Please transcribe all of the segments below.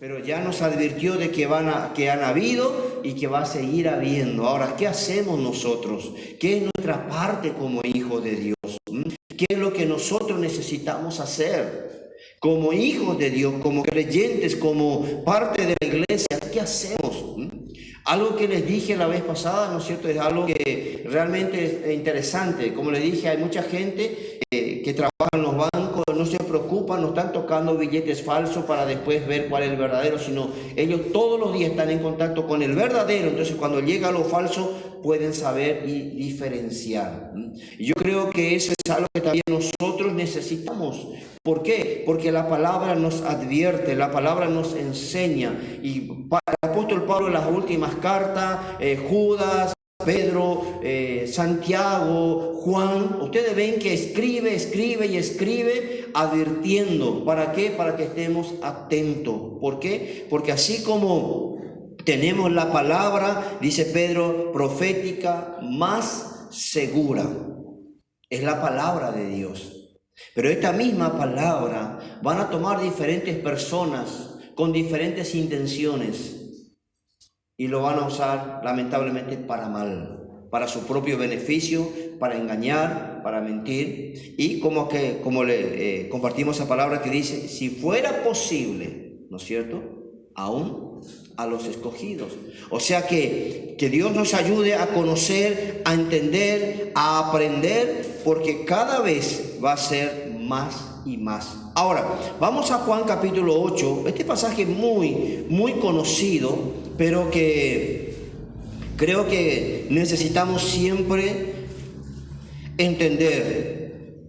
pero ya nos advirtió de que han habido y que va a seguir habiendo. Ahora, ¿qué hacemos nosotros? ¿Qué es nuestra parte como hijos de Dios? ¿Qué es lo que nosotros necesitamos hacer? Como hijos de Dios, como creyentes, como parte de la iglesia, ¿qué hacemos? Algo que les dije la vez pasada, ¿no es cierto? Es algo que realmente es interesante. Como les dije, hay mucha gente que trabaja en los bancos, no se preocupan, no están tocando billetes falsos para después ver cuál es el verdadero, sino ellos todos los días están en contacto con el verdadero. Entonces, cuando llega lo falso, pueden saber y diferenciar. Y yo creo que eso es algo que también nosotros necesitamos. ¿Por qué? Porque la palabra nos advierte, la palabra nos enseña. Y el apóstol Pablo en las últimas cartas, Judas, Pedro, Santiago, Juan, ustedes ven que escribe y escribe advirtiendo. ¿Para qué? Para que estemos atentos. ¿Por qué? Porque así como tenemos la palabra, dice Pedro, profética más segura. Es la palabra de Dios. Pero esta misma palabra van a tomar diferentes personas con diferentes intenciones y lo van a usar lamentablemente para mal, para su propio beneficio, para engañar, para mentir. Y como le compartimos esa palabra que dice, si fuera posible, ¿no es cierto?, aún a los escogidos. O sea que Dios nos ayude a conocer, a entender, a aprender, porque cada vez va a ser más y más. Ahora, vamos a Juan capítulo 8. Este pasaje muy, muy conocido, pero que creo que necesitamos siempre entender.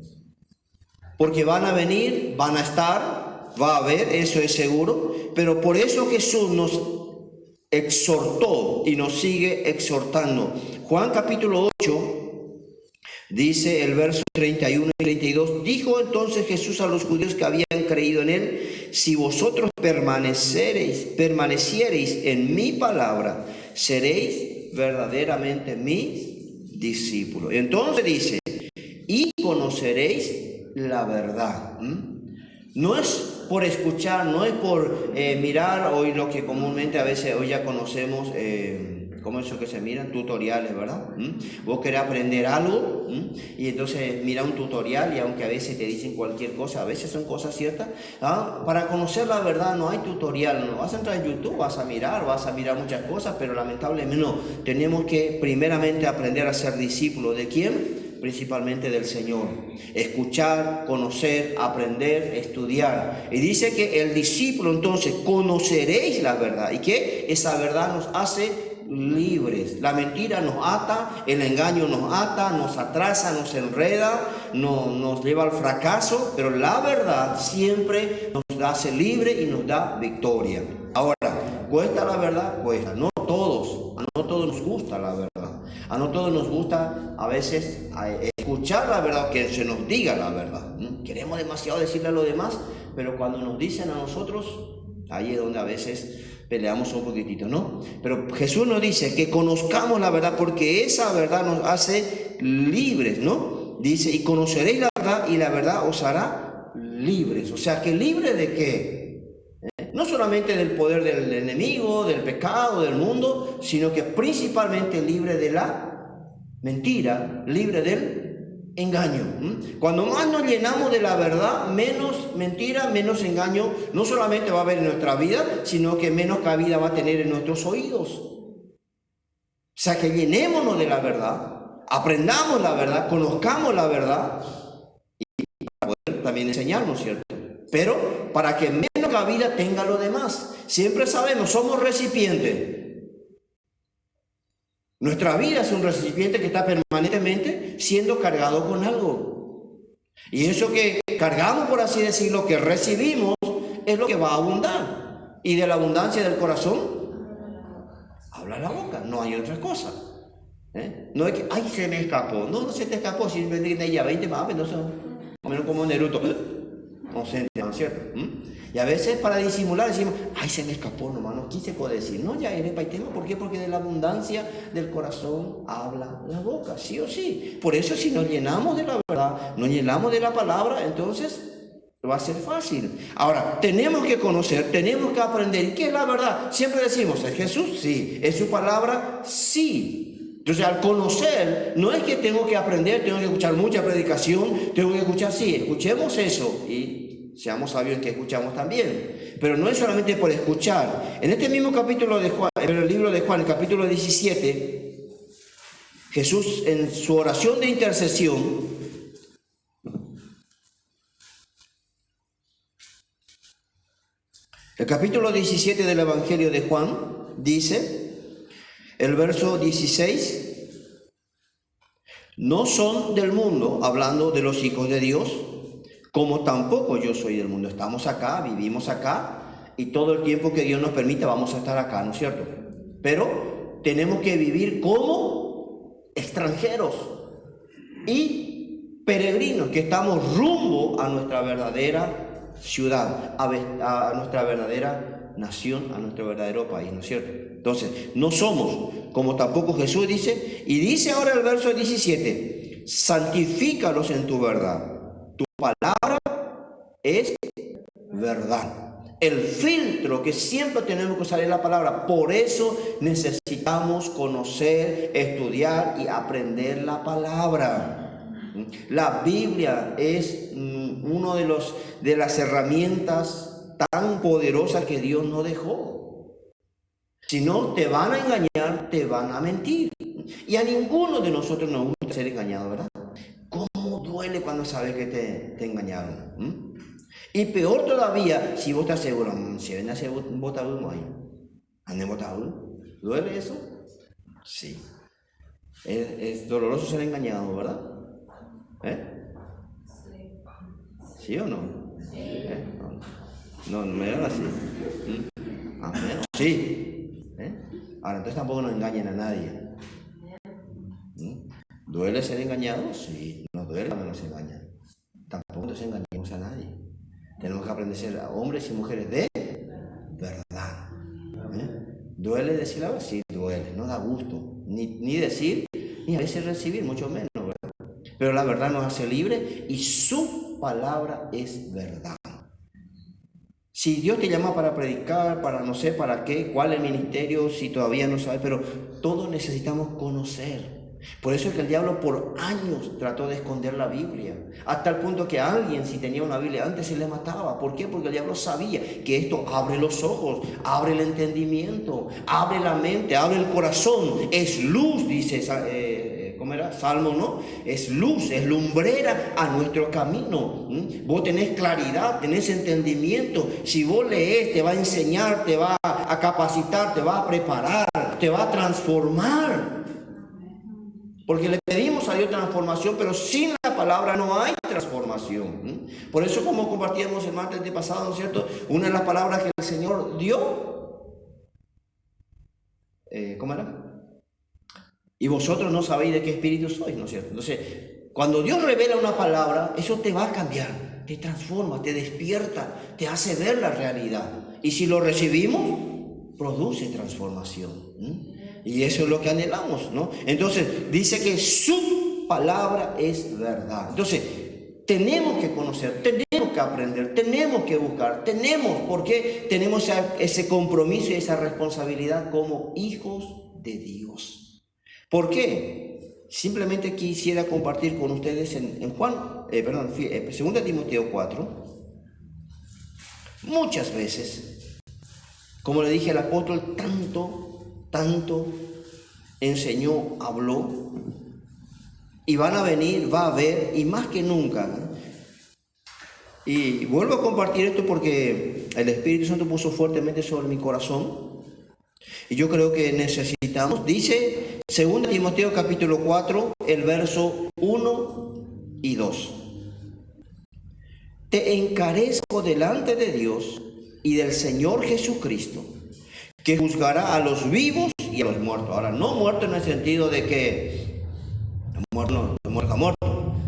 Porque van a venir, van a estar, va a haber, eso es seguro. Pero por eso Jesús nos exhortó y nos sigue exhortando. Juan capítulo 8, dice el verso 31 y 32, dijo entonces Jesús a los judíos que habían creído en él, si vosotros permaneciereis en mi palabra, seréis verdaderamente mis discípulos. Entonces dice, y conoceréis la verdad. No es por escuchar, no es por mirar hoy lo que comúnmente a veces hoy ya conocemos, como eso que se miran, tutoriales, ¿verdad? Vos querés aprender algo y entonces mira un tutorial y aunque a veces te dicen cualquier cosa, a veces son cosas ciertas, para conocer la verdad no hay tutorial, no vas a entrar en YouTube, vas a mirar muchas cosas, pero lamentablemente no, tenemos que primeramente aprender a ser discípulos. ¿De quién? Principalmente del Señor. Escuchar, conocer, aprender, estudiar. Y dice que el discípulo entonces conoceréis la verdad y que esa verdad nos hace libres. La mentira nos ata, el engaño nos ata, nos atrasa, nos enreda, nos lleva al fracaso, pero la verdad siempre nos hace libre y nos da victoria. Ahora, ¿cuesta la verdad? Cuesta. No todos nos gusta la verdad. A no todos nos gusta a veces escuchar la verdad, que se nos diga la verdad. Queremos demasiado decirle a los demás, pero cuando nos dicen a nosotros, ahí es donde a veces peleamos un poquitito, ¿no? Pero Jesús nos dice que conozcamos la verdad porque esa verdad nos hace libres, ¿no? Dice, y conoceréis la verdad y la verdad os hará libres. O sea, ¿que libre de qué? No solamente del poder del enemigo, del pecado, del mundo, sino que principalmente libre de la mentira, libre del engaño. Cuando más nos llenamos de la verdad, menos mentira, menos engaño, no solamente va a haber en nuestra vida, sino que menos cabida va a tener en nuestros oídos. O sea, que llenémonos de la verdad, aprendamos la verdad, conozcamos la verdad y para poder también enseñarnos, ¿cierto? Pero para que menos cabida tenga lo demás. Siempre sabemos, somos recipientes. Nuestra vida es un recipiente que está permanentemente siendo cargado con algo. Y eso que cargamos, por así decirlo, que recibimos, es lo que va a abundar. Y de la abundancia del corazón, habla la boca. No hay otra cosa. No es que, ay, se me escapó. No se te escapó. Si viene ella 20 más, no sé. Menos como Neruto. No sé, ¿no es cierto? Y a veces para disimular decimos, ay, se me escapó nomás, no quise decir. No, ya eres paitema. ¿Por qué? Porque de la abundancia del corazón habla la boca, sí o sí. Por eso si nos llenamos de la verdad, nos llenamos de la palabra, entonces va a ser fácil. Ahora, tenemos que conocer, tenemos que aprender. ¿Qué es la verdad? Siempre decimos, ¿es Jesús? Sí. ¿Es su palabra? Sí. Entonces, al conocer, no es que tengo que aprender, tengo que escuchar mucha predicación, tengo que escuchar, sí, escuchemos eso y seamos sabios en que escuchamos también. Pero no es solamente por escuchar. En este mismo capítulo de Juan, en el libro de Juan, el capítulo 17, Jesús en su oración de intercesión, el capítulo 17 del Evangelio de Juan dice, el verso 16, no son del mundo, hablando de los hijos de Dios, como tampoco yo soy del mundo. Estamos acá, vivimos acá, y todo el tiempo que Dios nos permita vamos a estar acá, ¿no es cierto? Pero tenemos que vivir como extranjeros y peregrinos, que estamos rumbo a nuestra verdadera ciudad, a nuestra verdadera nación, a nuestro verdadero país, ¿no es cierto? Entonces, no somos, como tampoco Jesús dice, y dice ahora el verso 17, santifícalos en tu verdad, tu palabra es verdad. El filtro que siempre tenemos que usar es la palabra, por eso necesitamos conocer, estudiar y aprender la palabra. La Biblia es uno de las herramientas tan poderosas que Dios nos dejó. Si no, te van a engañar, te van a mentir. Y a ninguno de nosotros nos gusta ser engañado, ¿verdad? ¿Cómo duele cuando sabes que te engañaron? Y peor todavía, si vos estás seguro, si ven a hacer un botaduro ahí, ¿han botaduro? ¿Duele eso? Sí. Es doloroso ser engañado, ¿verdad? ¿Sí o no? No me dan así. Amén. Sí. Ahora, entonces tampoco nos engañen a nadie. ¿Duele ser engañado? Sí. No duele cuando nos engañan. Tampoco nos engañemos a nadie. Tenemos que aprender a ser hombres y mujeres de verdad. ¿Duele decir algo? Sí, duele. No da gusto. Ni decir, ni a veces recibir, mucho menos, ¿verdad? Pero la verdad nos hace libres y su palabra es verdad. Si Dios te llama para predicar, para no sé para qué, cuál es el ministerio, si todavía no sabes, pero todos necesitamos conocer. Por eso es que el diablo por años trató de esconder la Biblia, hasta el punto que a alguien, si tenía una Biblia antes, se le mataba. ¿Por qué? Porque el diablo sabía que esto abre los ojos, abre el entendimiento, abre la mente, abre el corazón. Es luz, dice ¿cómo era? Salmo, ¿no? Es luz, es lumbrera a nuestro camino. Vos tenés claridad, tenés entendimiento. Si vos lees, te va a enseñar, te va a capacitar, te va a preparar, te va a transformar. Porque le pedimos a Dios transformación, pero sin la palabra no hay transformación. Por eso, como compartíamos el martes de pasado, ¿no es cierto? Una de las palabras que el Señor dio, ¿cómo era? Y vosotros no sabéis de qué espíritu sois, ¿no es cierto? Entonces, cuando Dios revela una palabra, eso te va a cambiar, te transforma, te despierta, te hace ver la realidad. Y si lo recibimos, produce transformación. Y eso es lo que anhelamos, ¿no? Entonces, dice que su palabra es verdad. Entonces, tenemos que conocer, tenemos que aprender, tenemos que buscar, porque tenemos ese compromiso y esa responsabilidad como hijos de Dios. ¿Por qué? Simplemente quisiera compartir con ustedes en 2 Timoteo 4, muchas veces, como le dije al apóstol, tanto enseñó, habló, y van a venir, va a haber, y más que nunca, ¿no? Y vuelvo a compartir esto porque el Espíritu Santo puso fuertemente sobre mi corazón, y yo creo que necesitamos, dice 2 Timoteo capítulo 4, el verso 1 y 2. Te encarezco delante de Dios y del Señor Jesucristo, que juzgará a los vivos y a los muertos. Ahora, no muertos en el sentido de que muerto,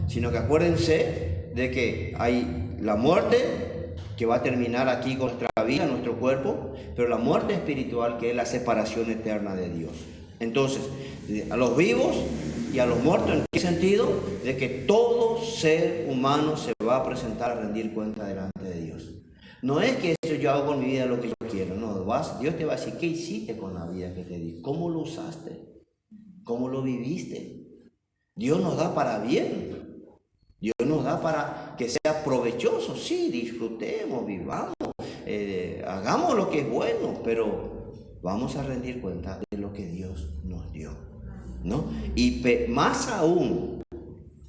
sino que acuérdense de que hay la muerte que va a terminar aquí con nuestra vida, nuestro cuerpo, pero la muerte espiritual, que es la separación eterna de Dios. Entonces, a los vivos y a los muertos. ¿En qué sentido? De que todo ser humano se va a presentar a rendir cuenta delante de Dios. No es que eso yo hago con mi vida lo que yo quiero, no, Dios te va a decir, ¿qué hiciste con la vida que te di? ¿Cómo lo usaste? ¿Cómo lo viviste? Dios nos da para bien, Dios nos da para que sea provechoso, sí, disfrutemos, vivamos, hagamos lo que es bueno, pero vamos a rendir cuenta de lo que Dios nos dio, ¿no? Y más aún,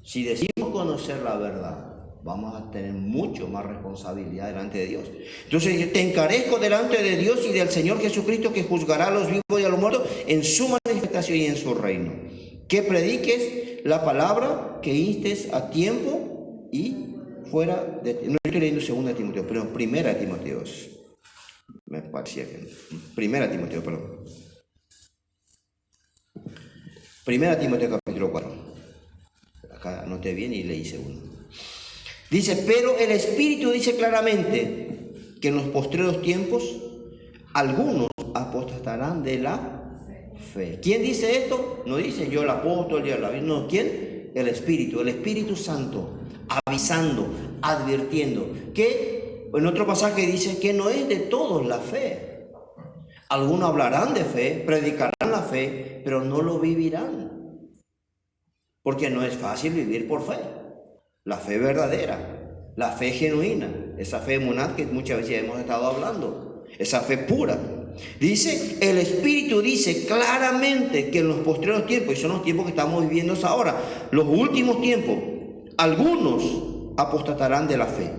si decimos conocer la verdad, vamos a tener mucho más responsabilidad delante de Dios. Entonces te encarezco delante de Dios y del Señor Jesucristo, que juzgará a los vivos y a los muertos en su manifestación y en su reino. Que prediques la palabra, que instes a tiempo y fuera de... No estoy leyendo 2 Timoteo, pero 1 Timoteo. Me parecía que... 1 Timoteo, perdón. 1 Timoteo capítulo 4. Acá anoté bien y leí 2. Dice, pero el Espíritu dice claramente que en los postreros tiempos algunos apostatarán de la fe. ¿Quién dice esto? No dice yo el apóstol, yo la... No, ¿quién? El Espíritu Santo, avisando, advirtiendo, que en otro pasaje dice que no es de todos la fe. Algunos hablarán de fe, predicarán la fe, pero no lo vivirán. Porque no es fácil vivir por fe. La fe verdadera, la fe genuina, esa fe emunat que muchas veces hemos estado hablando, esa fe pura. Dice, el Espíritu dice claramente que en los postreros tiempos, y son los tiempos que estamos viviendo ahora, los últimos tiempos, algunos apostatarán de la fe.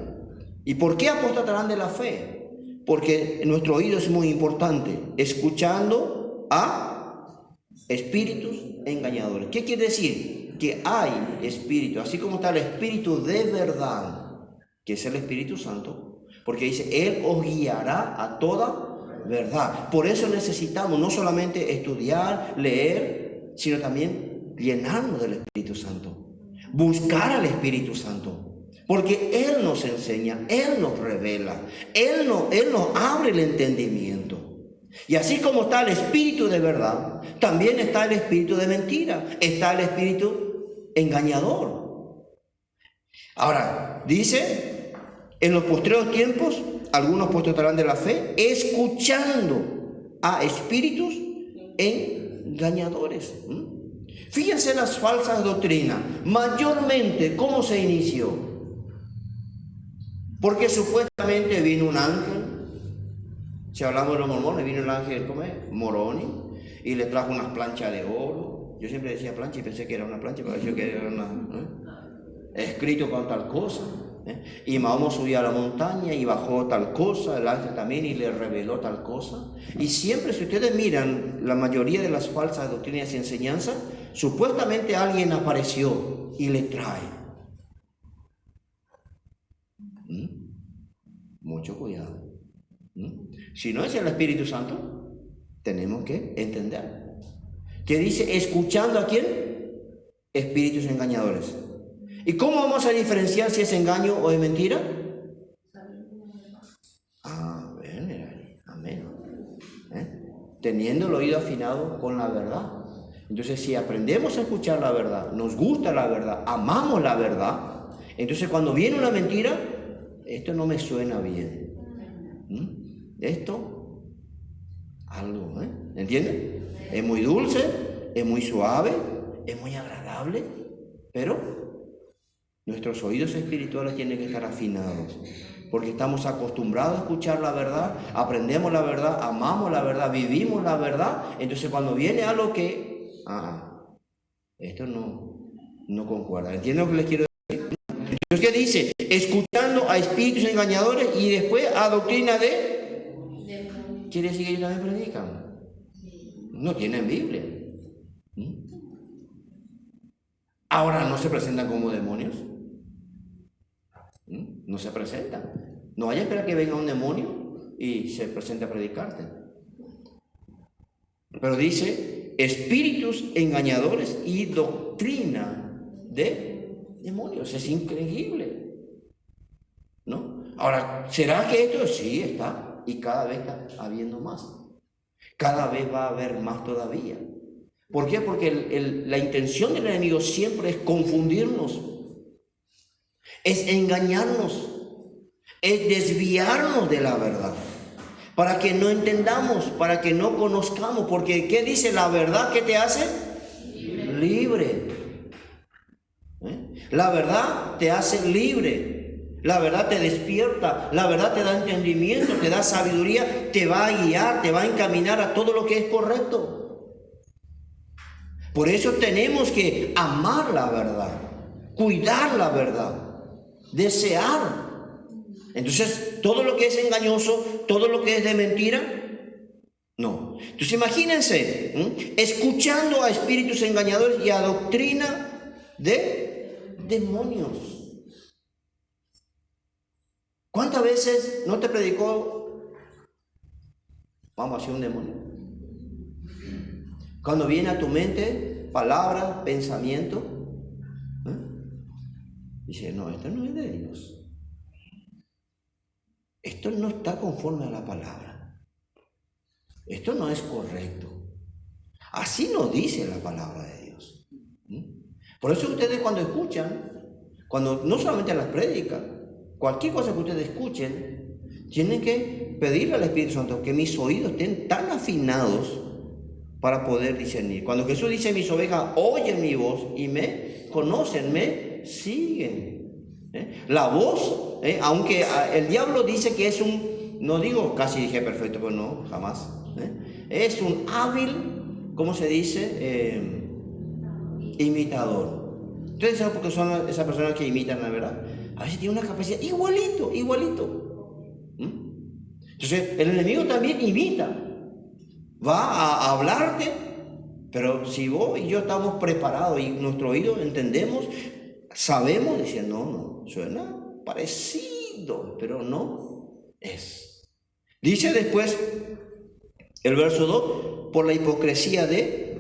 ¿Y por qué apostatarán de la fe? Porque nuestro oído es muy importante, escuchando a espíritus engañadores. ¿Qué quiere decir? Que hay espíritu, así como está el Espíritu de verdad, que es el Espíritu Santo, porque dice, Él os guiará a toda verdad. Por eso necesitamos no solamente estudiar, leer, sino también llenarnos del Espíritu Santo, buscar al Espíritu Santo, porque Él nos enseña, Él nos revela, Él nos abre el entendimiento. Y así como está el espíritu de verdad, también está el espíritu de mentira, está el espíritu engañador. Ahora, dice, en los postreros tiempos, algunos apostatarán de la fe, escuchando a espíritus engañadores. Fíjense las falsas doctrinas, mayormente, ¿cómo se inició? Porque supuestamente vino un ángel. Si hablamos de los mormones, vino el ángel, ¿cómo es? Moroni, y le trajo unas planchas de oro. Yo siempre decía plancha y pensé que era una plancha, pero pareció que era escrito con tal cosa. Y Mahoma subía a la montaña y bajó tal cosa, el ángel también, y le reveló tal cosa. Y siempre, si ustedes miran, la mayoría de las falsas doctrinas y enseñanzas, supuestamente alguien apareció y le trae. Mucho cuidado. Si no es el Espíritu Santo, tenemos que entender que dice, escuchando ¿a quién? Espíritus engañadores. ¿Y cómo vamos a diferenciar si es engaño o es mentira? Amén. Teniendo el oído afinado con la verdad. Entonces, si aprendemos a escuchar la verdad, nos gusta la verdad, amamos la verdad, entonces cuando viene una mentira, esto no me suena bien. Esto, algo, ¿entienden? Es muy dulce, es muy suave, es muy agradable, pero nuestros oídos espirituales tienen que estar afinados, porque estamos acostumbrados a escuchar la verdad, aprendemos la verdad, amamos la verdad, vivimos la verdad. Entonces cuando viene algo que, esto no concuerda. ¿Entienden lo que les quiero decir? Entonces, ¿qué dice? Escuchando a espíritus engañadores y después a doctrina de... ¿Quiere decir que ellos también predican? No tienen Biblia. Ahora no se presentan como demonios. No se presentan. No vaya a esperar que venga un demonio y se presente a predicarte. Pero dice espíritus engañadores y doctrina de demonios. Es increíble, ¿no? Ahora, ¿será que esto? Sí, está. Y cada vez está habiendo más. Cada vez va a haber más todavía. ¿Por qué? Porque la intención del enemigo siempre es confundirnos, es engañarnos, es desviarnos de la verdad, para que no entendamos, para que no conozcamos. Porque ¿qué dice la verdad? ¿Qué te hace? Libre. La verdad te hace libre. La verdad te despierta. La verdad te da entendimiento, te da sabiduría, te va a guiar, te va a encaminar a todo lo que es correcto. Por eso tenemos que amar la verdad, cuidar la verdad, desear. Entonces, todo lo que es engañoso, todo lo que es de mentira, no. Entonces, imagínense, escuchando a espíritus engañadores y a doctrina de demonios. ¿Cuántas veces no te predicó, vamos a hacer un demonio? Cuando viene a tu mente palabra, pensamiento, dice, no, esto no es de Dios. Esto no está conforme a la palabra. Esto no es correcto. Así nos dice la palabra de Dios. Por eso ustedes cuando escuchan, cuando no solamente las prédicas, cualquier cosa que ustedes escuchen, tienen que pedirle al Espíritu Santo que mis oídos estén tan afinados para poder discernir. Cuando Jesús dice, mis ovejas oyen mi voz y me conocen, me siguen. La voz, aunque el diablo dice que es un, no digo casi dije perfecto, pero no, jamás. Es un hábil, ¿cómo se dice? Imitador. Ustedes saben por qué son esas personas que imitan, la verdad. A veces tienen una capacidad igualito. Entonces, el enemigo también imita. Va a hablarte, pero si vos y yo estamos preparados y nuestro oído entendemos, sabemos, decir, no, suena parecido, pero no es. Dice después el verso 2, por la hipocresía de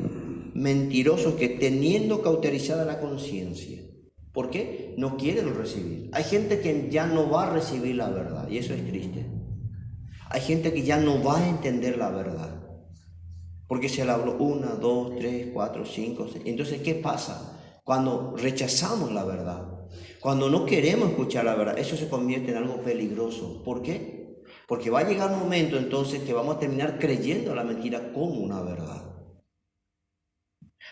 mentirosos que teniendo cauterizada la conciencia. ¿Por qué? No quieren recibir. Hay gente que ya no va a recibir la verdad y eso es triste. Hay gente que ya no va a entender la verdad. Porque se le habló 1, 2, 3, 4, 5, 6. Entonces, ¿qué pasa? Cuando rechazamos la verdad, cuando no queremos escuchar la verdad, eso se convierte en algo peligroso. ¿Por qué? Porque va a llegar un momento entonces que vamos a terminar creyendo la mentira como una verdad.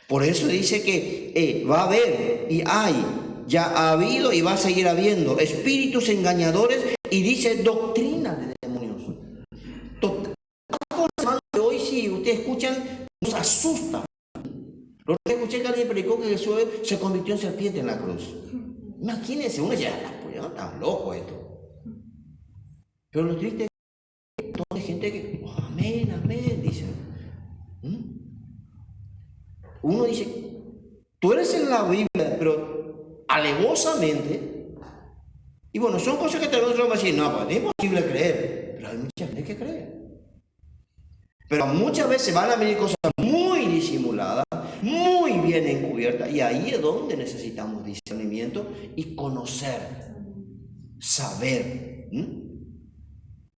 Por eso dice que va a haber y hay, ya ha habido y va a seguir habiendo espíritus engañadores y dice doctrina de demonios. Hoy si ustedes escuchan, nos asusta. Lo que escuché que alguien predicó que Jesús se convirtió en serpiente en la cruz. Imagínense, uno ya, no está loco esto. Pero lo triste es que hay gente que, amén, dice. Uno dice, tú eres en la Biblia, pero alevosamente. Y bueno, son cosas que nosotros vamos a decir, no, pues es imposible creer. Pero hay mucha gente que cree. Pero muchas veces van a venir cosas muy disimuladas, muy bien encubiertas, y ahí es donde necesitamos discernimiento y conocer, saber.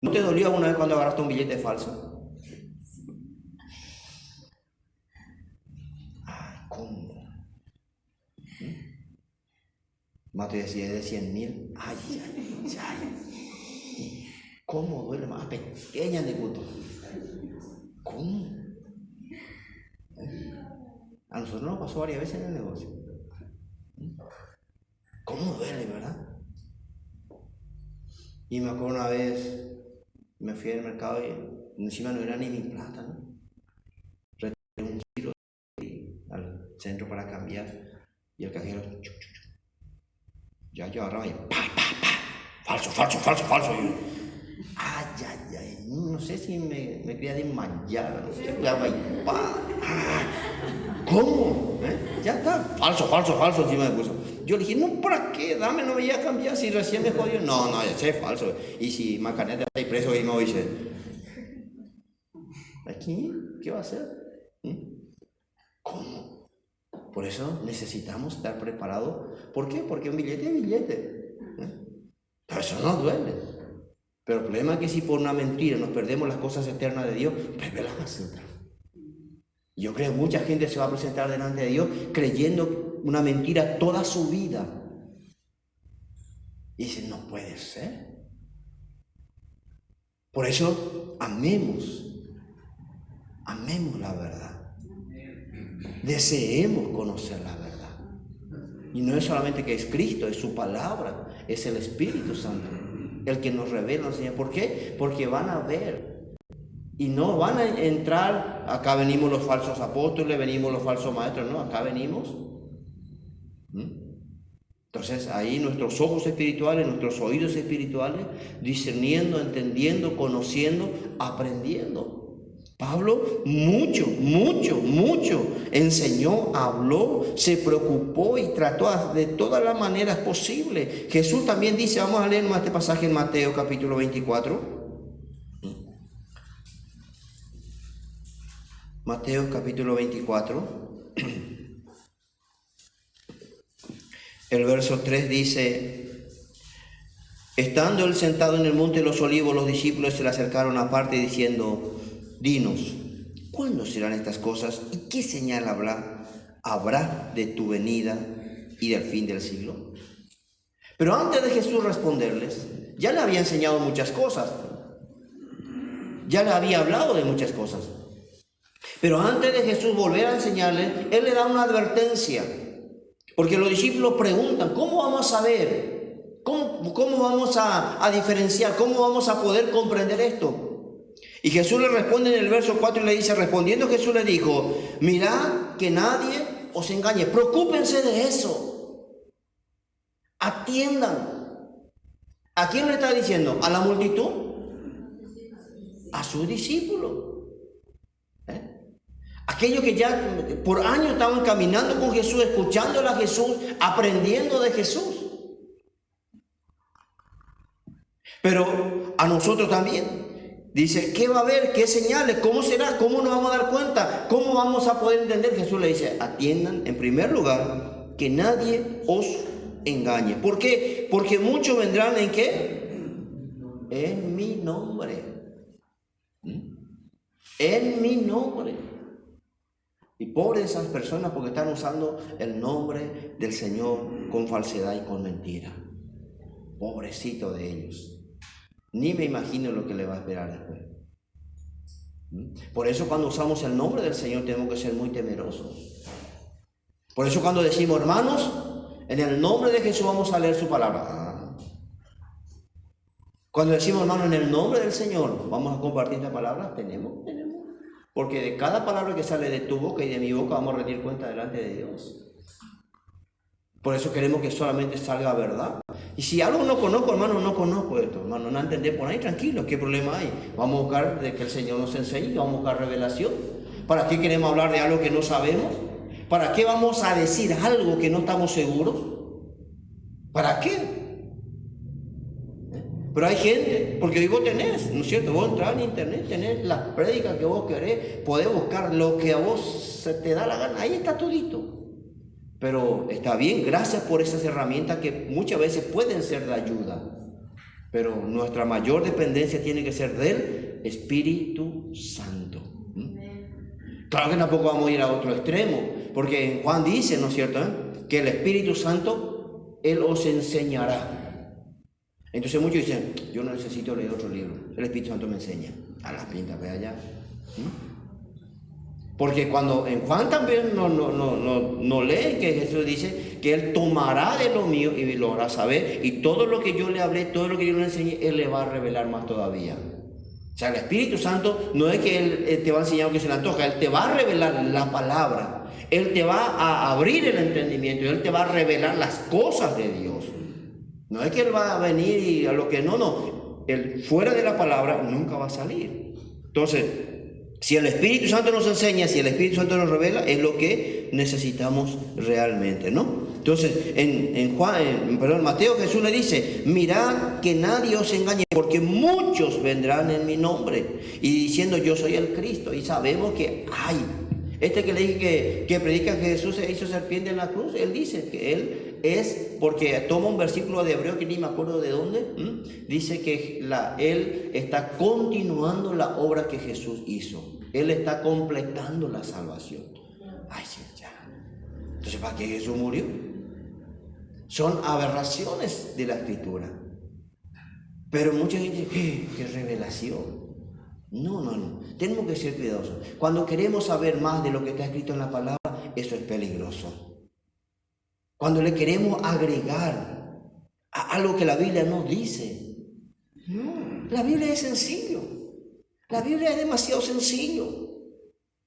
¿No te dolió alguna vez cuando agarraste un billete falso? Ay, ¿cómo? Más te decía de 100,000. Ay. ¿Cómo duele? Más pequeña de gusto. ¿Cómo? A nosotros nos pasó varias veces en el negocio. ¿Cómo duele, verdad? Y me acuerdo una vez, me fui al mercado y encima no era ni mi plata, ¿no? Retiré un kilo al centro para cambiar y el cajero, ya yo agarraba y falso. Y, ay, no sé si me quería desmayar, no sé, ¿cómo? Ya está, falso, encima me puso. Yo le dije, no, ¿para qué? Dame, no me voy a cambiar si recién me jodió. No, ya sé, falso. Y si Macaneta está preso y me dice, ¿aquí? ¿Qué va a hacer? ¿Cómo? Por eso necesitamos estar preparados. ¿Por qué? Porque un billete es billete. Pero eso no duele. Pero el problema es que si por una mentira nos perdemos las cosas eternas de Dios, pues ve la basura. Yo creo que mucha gente se va a presentar delante de Dios creyendo una mentira toda su vida. Y dice, no puede ser. Por eso, amemos la verdad. Deseemos conocer la verdad. Y no es solamente que es Cristo, es su palabra, es el Espíritu Santo, el que nos revela, nos enseña. ¿Por qué? Porque van a ver. Y no van a entrar, acá venimos los falsos apóstoles, venimos los falsos maestros, no, acá venimos. Entonces ahí nuestros ojos espirituales, nuestros oídos espirituales, discerniendo, entendiendo, conociendo, aprendiendo. Pablo mucho enseñó, habló, se preocupó y trató de todas las maneras posibles. Jesús también dice, vamos a leer más este pasaje en Mateo capítulo 24. Mateo capítulo 24, el verso 3 dice, estando él sentado en el monte de los olivos, los discípulos se le acercaron aparte diciendo, dinos, ¿cuándo serán estas cosas y qué señal habrá de tu venida y del fin del siglo? Pero antes de Jesús responderles, ya le había enseñado muchas cosas, ya le había hablado de muchas cosas. Pero antes de Jesús volver a enseñarles, Él le da una advertencia. Porque los discípulos preguntan, ¿cómo vamos a saber? ¿Cómo vamos a diferenciar? ¿Cómo vamos a poder comprender esto? Y Jesús le responde en el verso 4 y le dice, respondiendo Jesús le dijo, mirad que nadie os engañe. Preocúpense de eso. Atiendan. ¿A quién le está diciendo? ¿A la multitud? A sus discípulos. Aquellos que ya por años estaban caminando con Jesús, escuchándole a Jesús, aprendiendo de Jesús. Pero a nosotros también. Dice, ¿qué va a haber? ¿Qué señales? ¿Cómo será? ¿Cómo nos vamos a dar cuenta? ¿Cómo vamos a poder entender? Jesús le dice, atiendan en primer lugar que nadie os engañe. ¿Por qué? Porque muchos vendrán ¿en qué? En mi nombre. En mi nombre. Y pobres esas personas porque están usando el nombre del Señor con falsedad y con mentira. Pobrecito de ellos. Ni me imagino lo que le va a esperar después. Por eso cuando usamos el nombre del Señor tenemos que ser muy temerosos. Por eso cuando decimos, hermanos, en el nombre de Jesús vamos a leer su palabra. Cuando decimos, hermanos, en el nombre del Señor vamos a compartir esta palabra, tenemos. Porque de cada palabra que sale de tu boca y de mi boca vamos a rendir cuenta delante de Dios. Por eso queremos que solamente salga verdad. Y si algo no conozco, hermano, no conozco esto, hermano, no entendés, por ahí tranquilo, ¿qué problema hay? Vamos a buscar de que el Señor nos enseñe, vamos a buscar revelación. ¿Para qué queremos hablar de algo que no sabemos? ¿Para qué vamos a decir algo que no estamos seguros? ¿Para qué? Pero hay gente, porque hoy vos tenés, ¿no es cierto? Vos entras en internet, tenés las prédicas que vos querés, podés buscar lo que a vos se te da la gana, ahí está todito. Pero está bien, gracias por esas herramientas que muchas veces pueden ser de ayuda. Pero nuestra mayor dependencia tiene que ser del Espíritu Santo. Claro que tampoco vamos a ir a otro extremo, porque Juan dice, ¿no es cierto? Que el Espíritu Santo, Él os enseñará. Entonces muchos dicen, yo no necesito leer otro libro, el Espíritu Santo me enseña. A las pintas, ve allá. Porque cuando en Juan también no lee que Jesús dice que Él tomará de lo mío y lo hará saber. Y todo lo que yo le hablé, todo lo que yo le enseñé, Él le va a revelar más todavía. O sea, el Espíritu Santo no es que Él te va a enseñar lo que se le antoja, Él te va a revelar la palabra. Él te va a abrir el entendimiento y Él te va a revelar las cosas de Dios. No es que Él va a venir y a lo que no. Él fuera de la palabra nunca va a salir. Entonces, si el Espíritu Santo nos enseña, si el Espíritu Santo nos revela, es lo que necesitamos realmente, ¿no? Entonces, en Mateo Jesús le dice, mirad que nadie os engañe, porque muchos vendrán en mi nombre, y diciendo yo soy el Cristo, y sabemos que hay. Este que le dije que predica que Jesús se hizo serpiente en la cruz, él dice que él es, porque toma un versículo de Hebreo que ni me acuerdo de dónde, dice que él está continuando la obra que Jesús hizo. Él está completando la salvación. Ay, sí, ya. Entonces, ¿para qué Jesús murió? Son aberraciones de la Escritura. Pero mucha gente dice, ¡qué revelación! No. Tenemos que ser cuidadosos. Cuando queremos saber más de lo que está escrito en la palabra, eso es peligroso. Cuando le queremos agregar a algo que la Biblia no dice. No, la Biblia es sencillo. La Biblia es demasiado sencillo.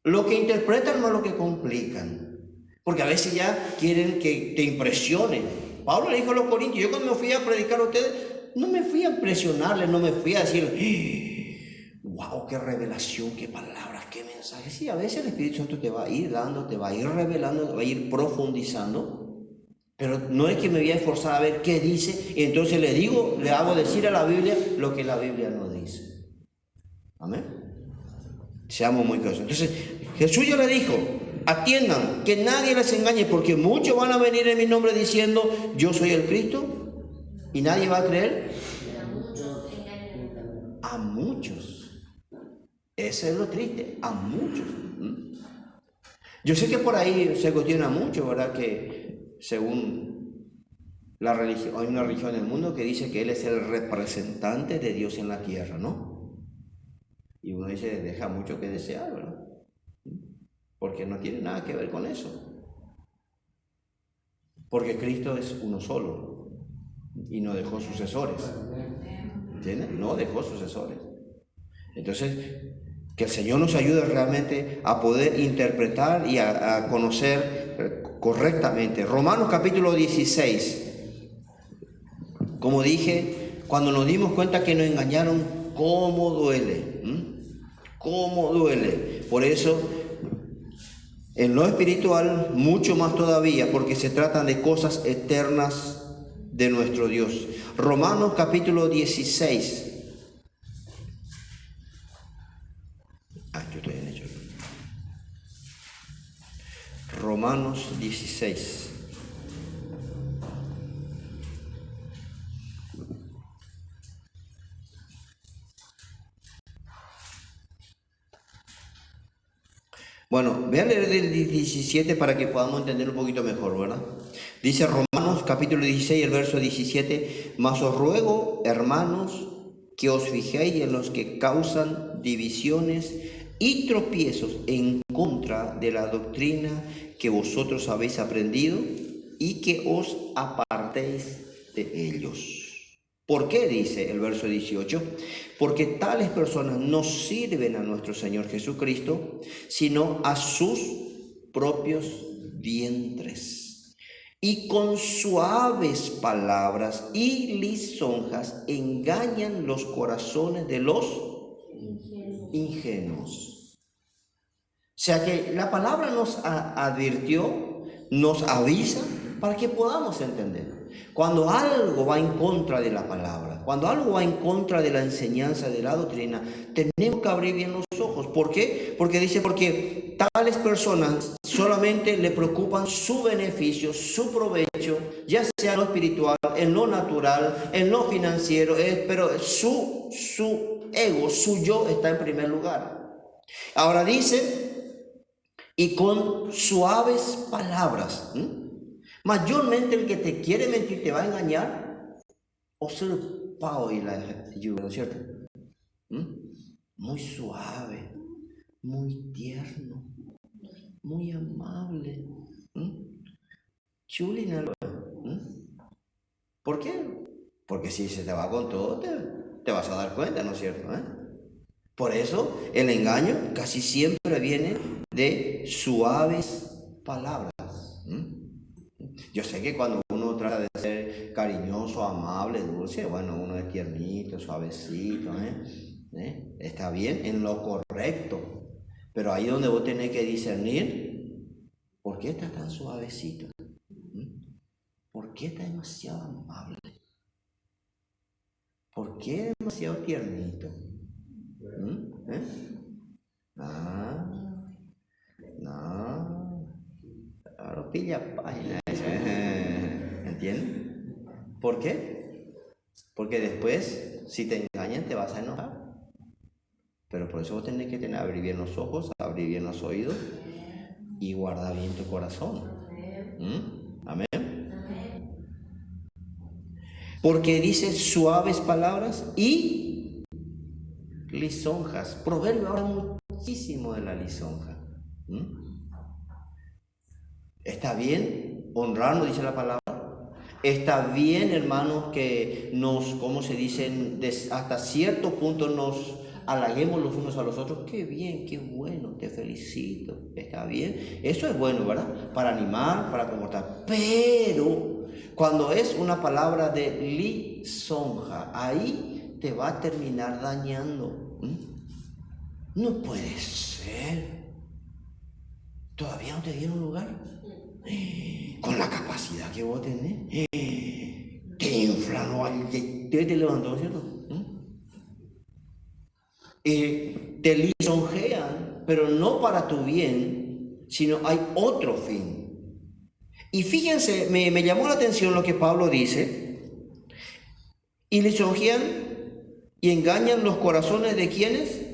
Lo que interpretan no es lo que complican. Porque a veces ya quieren que te impresionen. Pablo le dijo a los corintios, yo cuando me fui a predicar a ustedes, no me fui a impresionarles, no me fui a decir, wow, qué revelación, qué palabras, qué mensajes. Sí, a veces el Espíritu Santo te va a ir dando, te va a ir revelando, te va a ir profundizando. Pero no es que me voy a esforzar a ver qué dice, y entonces le hago decir a la Biblia lo que la Biblia no dice. Amén. Seamos muy cuidadosos. Entonces, Jesús ya le dijo, atiendan, que nadie les engañe, porque muchos van a venir en mi nombre diciendo, yo soy el Cristo, y nadie va a creer. A muchos. Eso es lo triste, a muchos. Yo sé que por ahí se cuestiona mucho, ¿verdad? Que según la religión, hay una religión en el mundo que dice que Él es el representante de Dios en la tierra, ¿no? Y uno dice, deja mucho que desear, ¿verdad? Porque no tiene nada que ver con eso. Porque Cristo es uno solo y no dejó sucesores. ¿Entiendes? No dejó sucesores. Entonces, que el Señor nos ayude realmente a poder interpretar y a conocer correctamente. Romanos capítulo 16. Como dije, cuando nos dimos cuenta que nos engañaron, ¿cómo duele? ¿Cómo duele? Por eso, en lo espiritual, mucho más todavía, porque se tratan de cosas eternas de nuestro Dios. Romanos capítulo 16. Yo estoy en hecho. Romanos 16. Bueno, voy a leer del 17 para que podamos entender un poquito mejor, ¿verdad? Dice Romanos capítulo 16, el verso 17, mas os ruego, hermanos, que os fijéis en los que causan divisiones y tropiezos en contra de la doctrina que vosotros habéis aprendido y que os apartéis de ellos. ¿Por qué? Dice el verso 18, porque tales personas no sirven a nuestro Señor Jesucristo, sino a sus propios vientres. Y con suaves palabras y lisonjas engañan los corazones de los ingenuos. O sea que la palabra nos advirtió, nos avisa para que podamos entender. Cuando algo va en contra de la palabra, cuando algo va en contra de la enseñanza de la doctrina, tenemos que abrir bien los ojos. ¿Por qué? Porque dice, porque tales personas solamente le preocupan su beneficio, su provecho, ya sea en lo espiritual, en lo natural, en lo financiero, pero su ego, su yo está en primer lugar. Ahora dice, y con suaves palabras. Mayormente el que te quiere mentir te va a engañar o ser pao y la lluvia, ¿no es cierto? Muy suave, muy tierno, muy amable. Chulina. ¿Por qué? Porque si se te va con todo, te vas a dar cuenta, ¿no es cierto? Por eso el engaño casi siempre viene de suaves palabras. Yo sé que cuando uno trata de ser cariñoso, amable, dulce, bueno, uno es tiernito, suavecito, está bien en lo correcto. Pero ahí donde vos tenés que discernir, ¿por qué está tan suavecito? ¿Por qué está demasiado amable? ¿Por qué demasiado tiernito? No. Ahora pilla página. ¿Entiendes? ¿Por qué? Porque después, si te engañan, te vas a enojar. Pero por eso vos tenés que abrir bien los ojos, abrir bien los oídos y guardar bien tu corazón. Amén. Porque dice suaves palabras y lisonjas. Proverbio habla muchísimo de la lisonja. Está bien honrarnos, dice la palabra. Está bien, hermanos, que nos, ¿cómo se dice? Hasta cierto punto nos halaguemos los unos a los otros. Qué bien, qué bueno, te felicito. Está bien. Eso es bueno, ¿verdad? Para animar, para comportar. Pero cuando es una palabra de lisonja, ahí te va a terminar dañando. No puede ser. ¿Todavía no te dieron lugar? Con la capacidad que vos tenés, te inflan, te levantó, ¿cierto? Te lisonjean, pero no para tu bien, sino hay otro fin. Y fíjense, me llamó la atención lo que Pablo dice, y lisonjean y engañan los corazones de quienes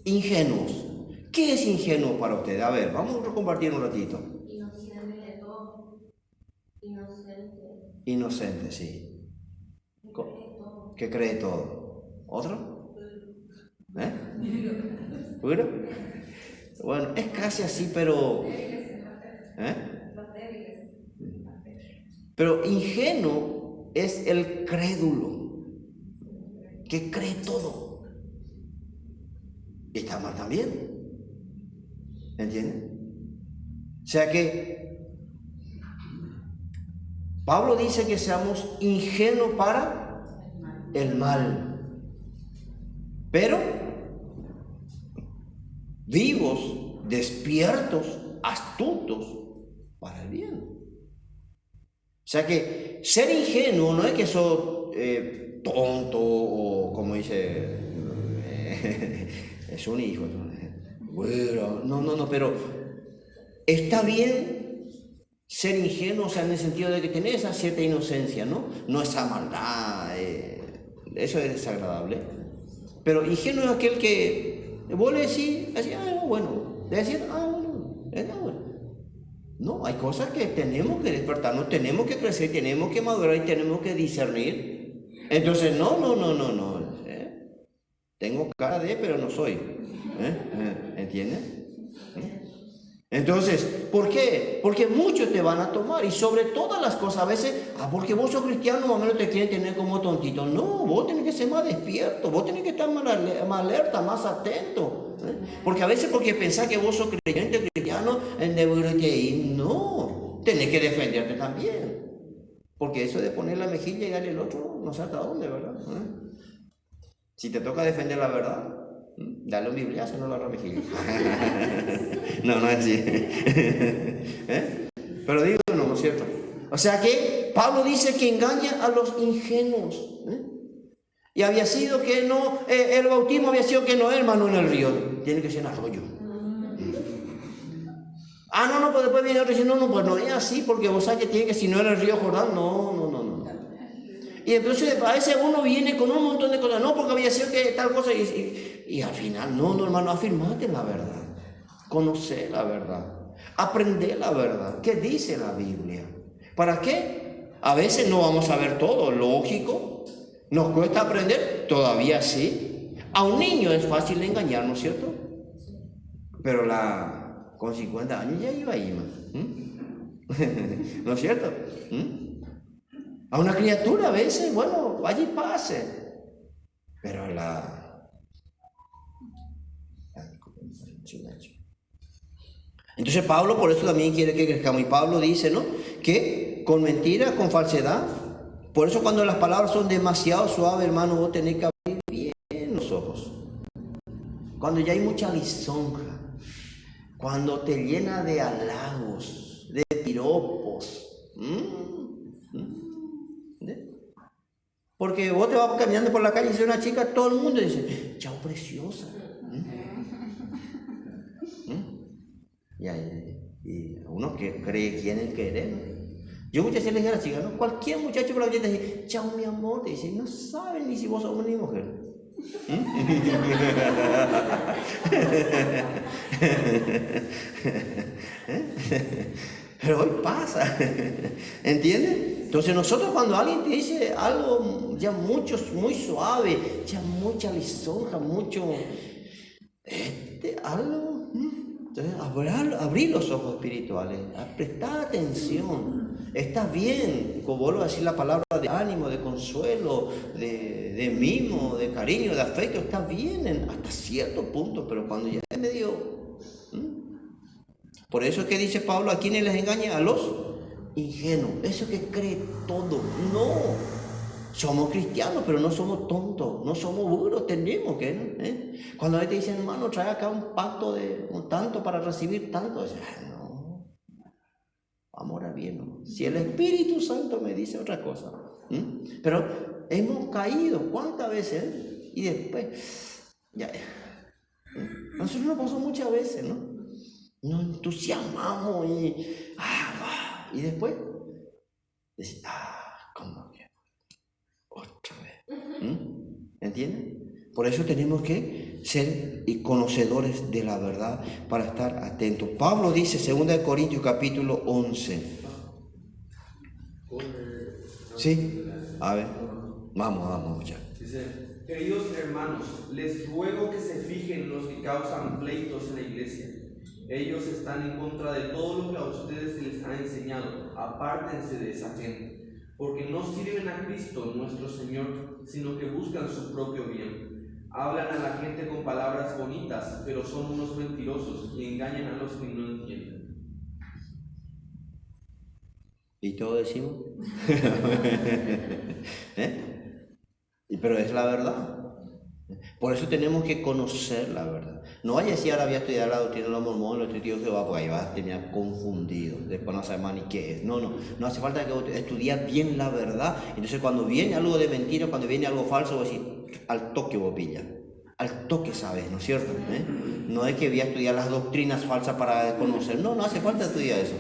ingenuos. ¿Qué es ingenuo para ustedes? A ver, vamos a compartir un ratito. Inocente, sí. Que cree todo. ¿Otro? ¿Puro? Bueno, es casi así, pero... Pero ingenuo es el crédulo, que cree todo. Y está mal también. ¿Entienden? O sea que Pablo dice que seamos ingenuos para el mal, pero vivos, despiertos, astutos para el bien. O sea que ser ingenuo no es que sos tonto o como dice, es un hijo. Bueno, no, pero está bien ser ingenuo, o sea, en el sentido de que tenés esa cierta inocencia, ¿no? No esa maldad, eso es desagradable. Pero ingenuo es aquel que vos le decís, bueno, le decís, bueno. No, hay cosas que tenemos que despertarnos, tenemos que crecer, tenemos que madurar y tenemos que discernir. Entonces, no. Tengo cara de, pero no soy. ¿Entiendes? Entonces, ¿por qué? Porque muchos te van a tomar y sobre todas las cosas, a veces, porque vos sos cristiano, más o menos te quieren tener como tontito. No, vos tenés que ser más despierto, vos tenés que estar más alerta, más atento. Porque a veces porque pensás que vos sos creyente, cristiano, no, tenés que defenderte también. Porque eso de poner la mejilla y darle el otro, no sé hasta dónde, ¿verdad? Si te toca defender la verdad, dale un bibliazo, no la mejilla. No es así. Pero digo, no es cierto. O sea que Pablo dice que engaña a los ingenuos. Y había sido que no, el bautismo había sido que no, hermano, en el río. Tiene que ser en arroyo. No, pues después viene otro y dice, no, pues no es así, porque vos sabés que tiene que, si no en el río Jordán, no. Y entonces a veces uno viene con un montón de cosas, no, porque había sido que tal cosa, y al final, no, hermano, afirmate la verdad, conoce la verdad, aprende la verdad, ¿qué dice la Biblia? ¿Para qué? A veces no vamos a ver todo, lógico, nos cuesta aprender, todavía sí. A un niño es fácil engañar, ¿no es cierto? Pero con 50 años ya iba ahí, ¿no es cierto? A una criatura a veces, bueno, vaya y pase. Pero Entonces Pablo por eso también quiere que crezcamos. Y Pablo dice, ¿no? Que con mentira, con falsedad. Por eso cuando las palabras son demasiado suaves, hermano, vos tenés que abrir bien los ojos. Cuando ya hay mucha lisonja. Cuando te llena de halagos, de piropos. Porque vos te vas caminando por la calle y dice una chica, todo el mundo dice, chao preciosa. Y uno que cree quién es querer, ¿no? Yo muchas veces le dije a la chica, ¿no? Cualquier muchacho por la calle te dice, chao mi amor, te dice, no saben ni si vos sos hombre ni mujer. Pero hoy pasa, ¿entiendes? Entonces nosotros cuando alguien te dice algo ya mucho, muy suave, ya mucha lisonja, mucho, algo, entonces abrir los ojos espirituales, prestar atención, está bien, como vuelvo a decir la palabra de ánimo, de consuelo, de mimo, de cariño, de afecto, está bien hasta cierto punto, pero cuando ya es medio... Por eso es que dice Pablo, ¿a quiénes les engaña? A los ingenuos, eso que cree todo. No, somos cristianos, pero no somos tontos, no somos burros, tenemos que, ¿no? Cuando a veces te dicen, hermano, trae acá un pacto de un tanto para recibir tanto, dice, no, vamos a bien, ¿no? Si el Espíritu Santo me dice otra cosa, pero hemos caído, ¿cuántas veces? Y después, ya, nosotros nos pasó muchas veces, ¿no? Nos entusiasmamos y después decimos, ¿cómo que? Otra vez. ¿Entienden? Por eso tenemos que ser conocedores de la verdad para estar atentos. Pablo dice, 2 Corintios capítulo 11. ¿Sí? A ver, vamos ya. Dice, queridos hermanos, les ruego que se fijen los que causan pleitos en la iglesia. Ellos están en contra de todo lo que a ustedes se les ha enseñado. Apártense de esa gente, porque no sirven a Cristo nuestro Señor, sino que buscan su propio bien. Hablan a la gente con palabras bonitas, pero son unos mentirosos y engañan a los que no entienden. ¿Y todo decimos? Pero es la verdad. Por eso tenemos que conocer la verdad. No vaya a decir ahora voy a estudiar la doctrina de los mormones, los testigos de Jehová, porque ahí vas a terminar confundido. Después no sabes más ni qué es. No hace falta que estudiar bien la verdad. Entonces cuando viene algo de mentira, cuando viene algo falso, voy a decir, al toque vos pillas. Al toque sabes, ¿no es cierto? No es que voy a estudiar las doctrinas falsas para conocer. No hace falta estudiar eso.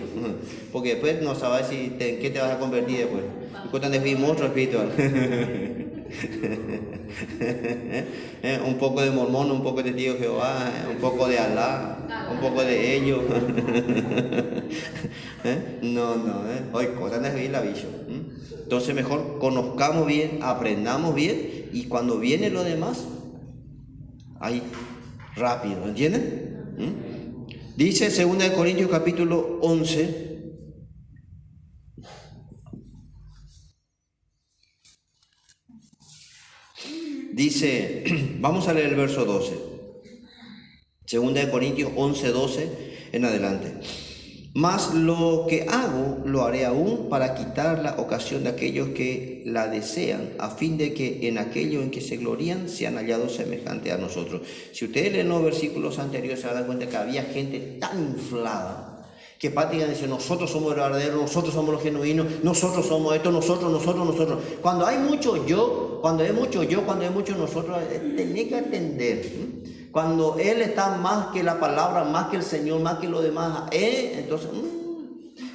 Porque después no sabes en qué te vas a convertir después. Y cuentan de monstruo espiritual. Un poco de mormón, un poco de testigo de Jehová, un poco de Alá, un poco de ellos. Hoy cosas de la bicho. Entonces mejor conozcamos bien, aprendamos bien y cuando viene lo demás, ahí rápido, ¿entienden? Dice 2 Corintios capítulo 11. Dice, vamos a leer el verso 12. 2 Corintios 11, 12 en adelante. Mas lo que hago lo haré aún para quitar la ocasión de aquellos que la desean, a fin de que en aquello en que se glorían sean hallados semejantes a nosotros. Si ustedes leen los versículos anteriores se van a dar cuenta que había gente tan inflada que prácticamente dice, nosotros somos verdaderos, nosotros somos los genuinos, nosotros somos esto, nosotros. Cuando hay mucho yo, cuando hay mucho nosotros, tenés que atender. Cuando Él está más que la palabra, más que el Señor, más que lo demás, entonces,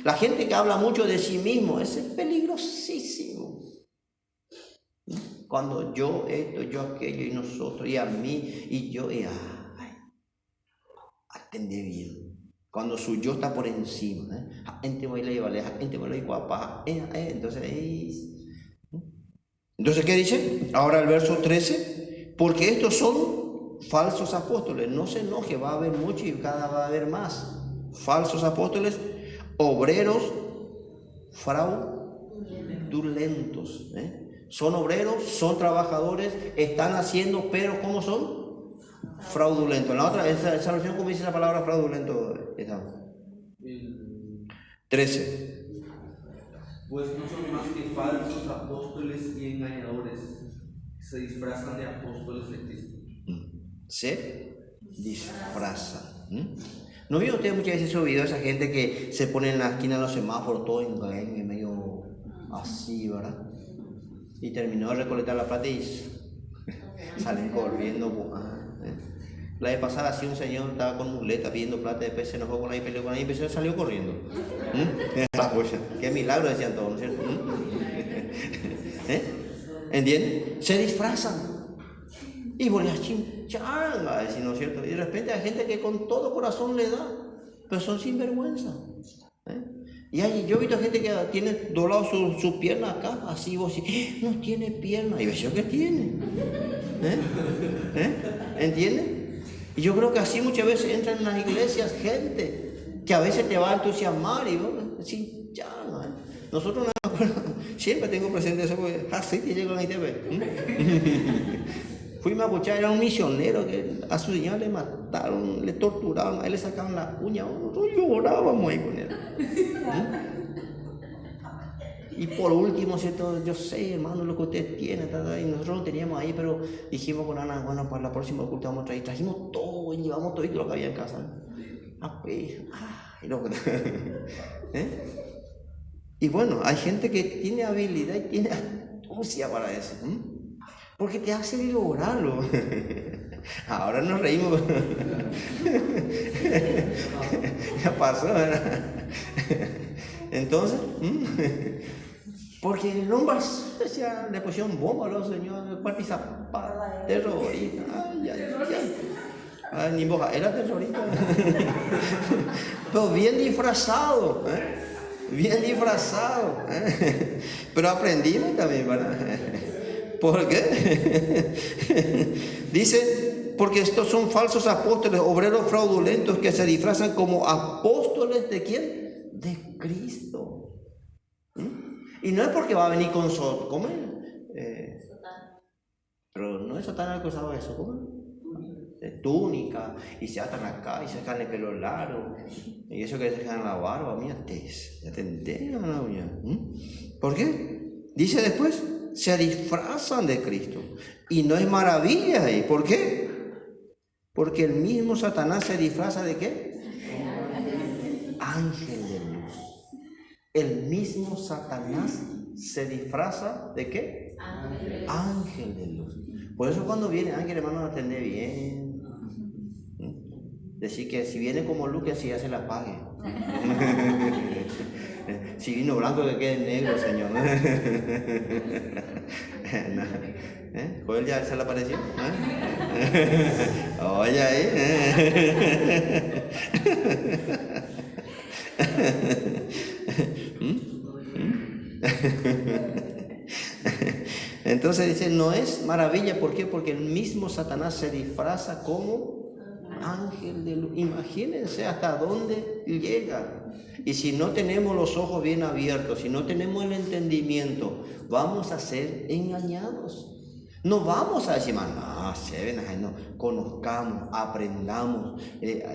la gente que habla mucho de sí mismo, es peligrosísimo. Cuando yo esto, yo aquello, y nosotros, y a mí, y yo, atendé bien. Cuando su yo está por encima, entonces, ¿qué dice? Ahora el verso 13, porque estos son falsos apóstoles, no se enoje, va a haber mucho y cada va a haber más. Falsos apóstoles, obreros fraudulentos. Son obreros, son trabajadores, están haciendo, pero ¿cómo son? Fraudulento. En la otra, esa versión, ¿cómo dice la palabra fraudulento? 13. Pues no son más que falsos apóstoles y engañadores, que se disfrazan de apóstoles de Cristo. Se disfrazan. ¿No vio usted muchas veces esos videos de esa gente que se pone en la esquina de los semáforos, todo en medio así, ¿verdad? Y terminó de recolectar la plata y salen corriendo. La vez pasada así un señor estaba con muleta pidiendo plata, después se enojó con ahí, peleó con ahí y salió corriendo. Qué milagro, decían todos, ¿no es cierto? ¿Entienden? Se disfrazan. Y vos le chinchanga, ¿no es cierto? Y de repente hay gente que con todo corazón le da, pero son sinvergüenza. Y yo he visto gente que tiene doblado su pierna acá, así vos decís, no tiene pierna, y ves yo que tiene. ¿Entiendes? Y yo creo que así muchas veces entran en las iglesias gente que a veces te va a entusiasmar y vos decís, ya, nosotros no me acuerdo, siempre tengo presente eso porque así te llego a la ITV. Fuimos a escuchar, era un misionero que a su señor le mataron, le torturaron, a él le sacaban las uñas, nosotros llorábamos ahí con él. Y por último, ¿cierto? Yo sé, hermano, lo que usted tiene, y nosotros lo teníamos ahí, pero dijimos con Ana, bueno, para la próxima culto vamos a traer, trajimos todo, y llevamos todo lo que había en casa. Y bueno, hay gente que tiene habilidad y tiene astucia para eso, porque te hace llorarlo. Ahora nos reímos. Ya pasó, ¿verdad? Entonces, porque el hombre le pusieron bomba a los señores, participar, terrorista. Ni boja, era terrorista. Pero bien disfrazado, bien disfrazado. Pero aprendimos también, ¿verdad? ¿Por qué? Dice, porque estos son falsos apóstoles, obreros fraudulentos que se disfrazan como apóstoles ¿de quién? De Cristo. Y no es porque va a venir con ¿cómo es? Pero no es Satanás el que usaba eso, ¿cómo es? De túnica, y se atan acá, y se dejan el pelo largo, y eso que se dejan la barba, mira, ya te enteras, ¿no? ¿Por qué? Dice después, se disfrazan de Cristo. Y no es maravilla ahí. ¿Por qué? Porque el mismo Satanás se disfraza ¿de qué? Ángel de luz. El mismo Satanás se disfraza ¿de qué? Ángel de luz. Por eso cuando viene ángel, hermano, atende bien. Decir que si viene como luz, que así ya se la pague. Si vino blanco, que quede negro, Señor. ¿Joel ya se le apareció? Oye ahí. Entonces dice, no es maravilla, ¿por qué? Porque el mismo Satanás se disfraza como ángel de luz. Imagínense hasta dónde llega. Y si no tenemos los ojos bien abiertos, si no tenemos el entendimiento, vamos a ser engañados. No vamos a decir, no, conozcamos, aprendamos,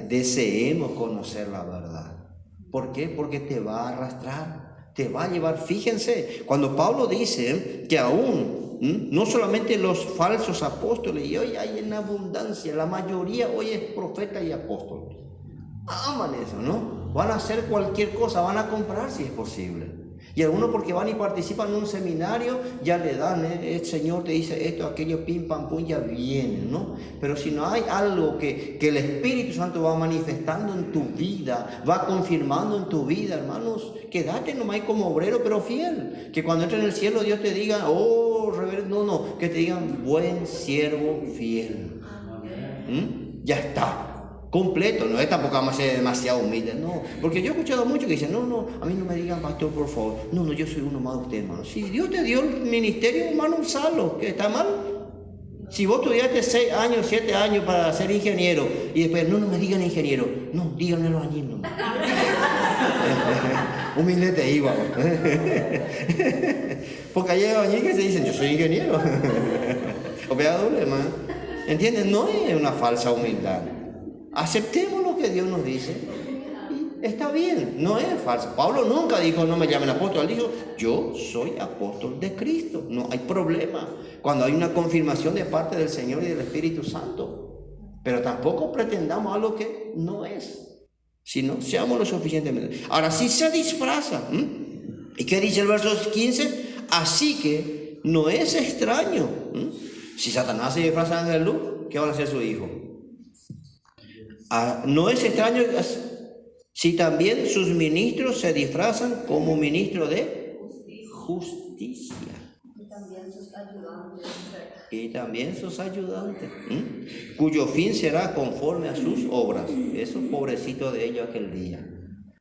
deseemos conocer la verdad. ¿Por qué? Porque te va a arrastrar, te va a llevar. Fíjense, cuando Pablo dice que aún, no solamente los falsos apóstoles, y hoy hay en abundancia, la mayoría hoy es profeta y apóstol. Aman eso, ¿no? Van a hacer cualquier cosa, van a comprar si es posible. Y algunos porque van y participan en un seminario, ya le dan, el Señor te dice esto, aquello, pim, pam, pum, ya vienen, ¿no? Pero si no hay algo que el Espíritu Santo va manifestando en tu vida, va confirmando en tu vida, hermanos, quédate nomás como obrero, pero fiel. Que cuando entres en el cielo Dios te diga, oh, reverendo, no, que te digan, buen siervo fiel. Ya está. Completo, no es tampoco vamos a ser demasiado humildes, no, porque yo he escuchado mucho que dicen, no, a mí no me digan pastor, por favor, no, yo soy uno más de usted, hermano. Si Dios te dio el ministerio, hermano, usalo, ¿que está mal? Si vos estudiaste 6 años, 7 años para ser ingeniero, y después, no me digan ingeniero, no, díganle los años, no. Humilde iba. Porque hay albañiles que se dicen, yo soy ingeniero. O pega doble, hermano. ¿Entiendes? No es una falsa humildad. Aceptemos lo que Dios nos dice y está bien, no es falso. Pablo nunca dijo, no me llamen apóstol, él dijo, yo soy apóstol de Cristo, no hay problema cuando hay una confirmación de parte del Señor y del Espíritu Santo, pero tampoco pretendamos algo que no es, sino seamos lo suficientemente. Ahora sí se disfraza, ¿y qué dice el verso 15? Así que no es extraño, si Satanás se disfraza de ángel de luz, ¿qué van a hacer su hijo? No es extraño si también sus ministros se disfrazan como ministros de justicia. También sus ayudantes. Y también sus ayudantes, cuyo fin será conforme a sus obras. Eso, pobrecito de ellos aquel día.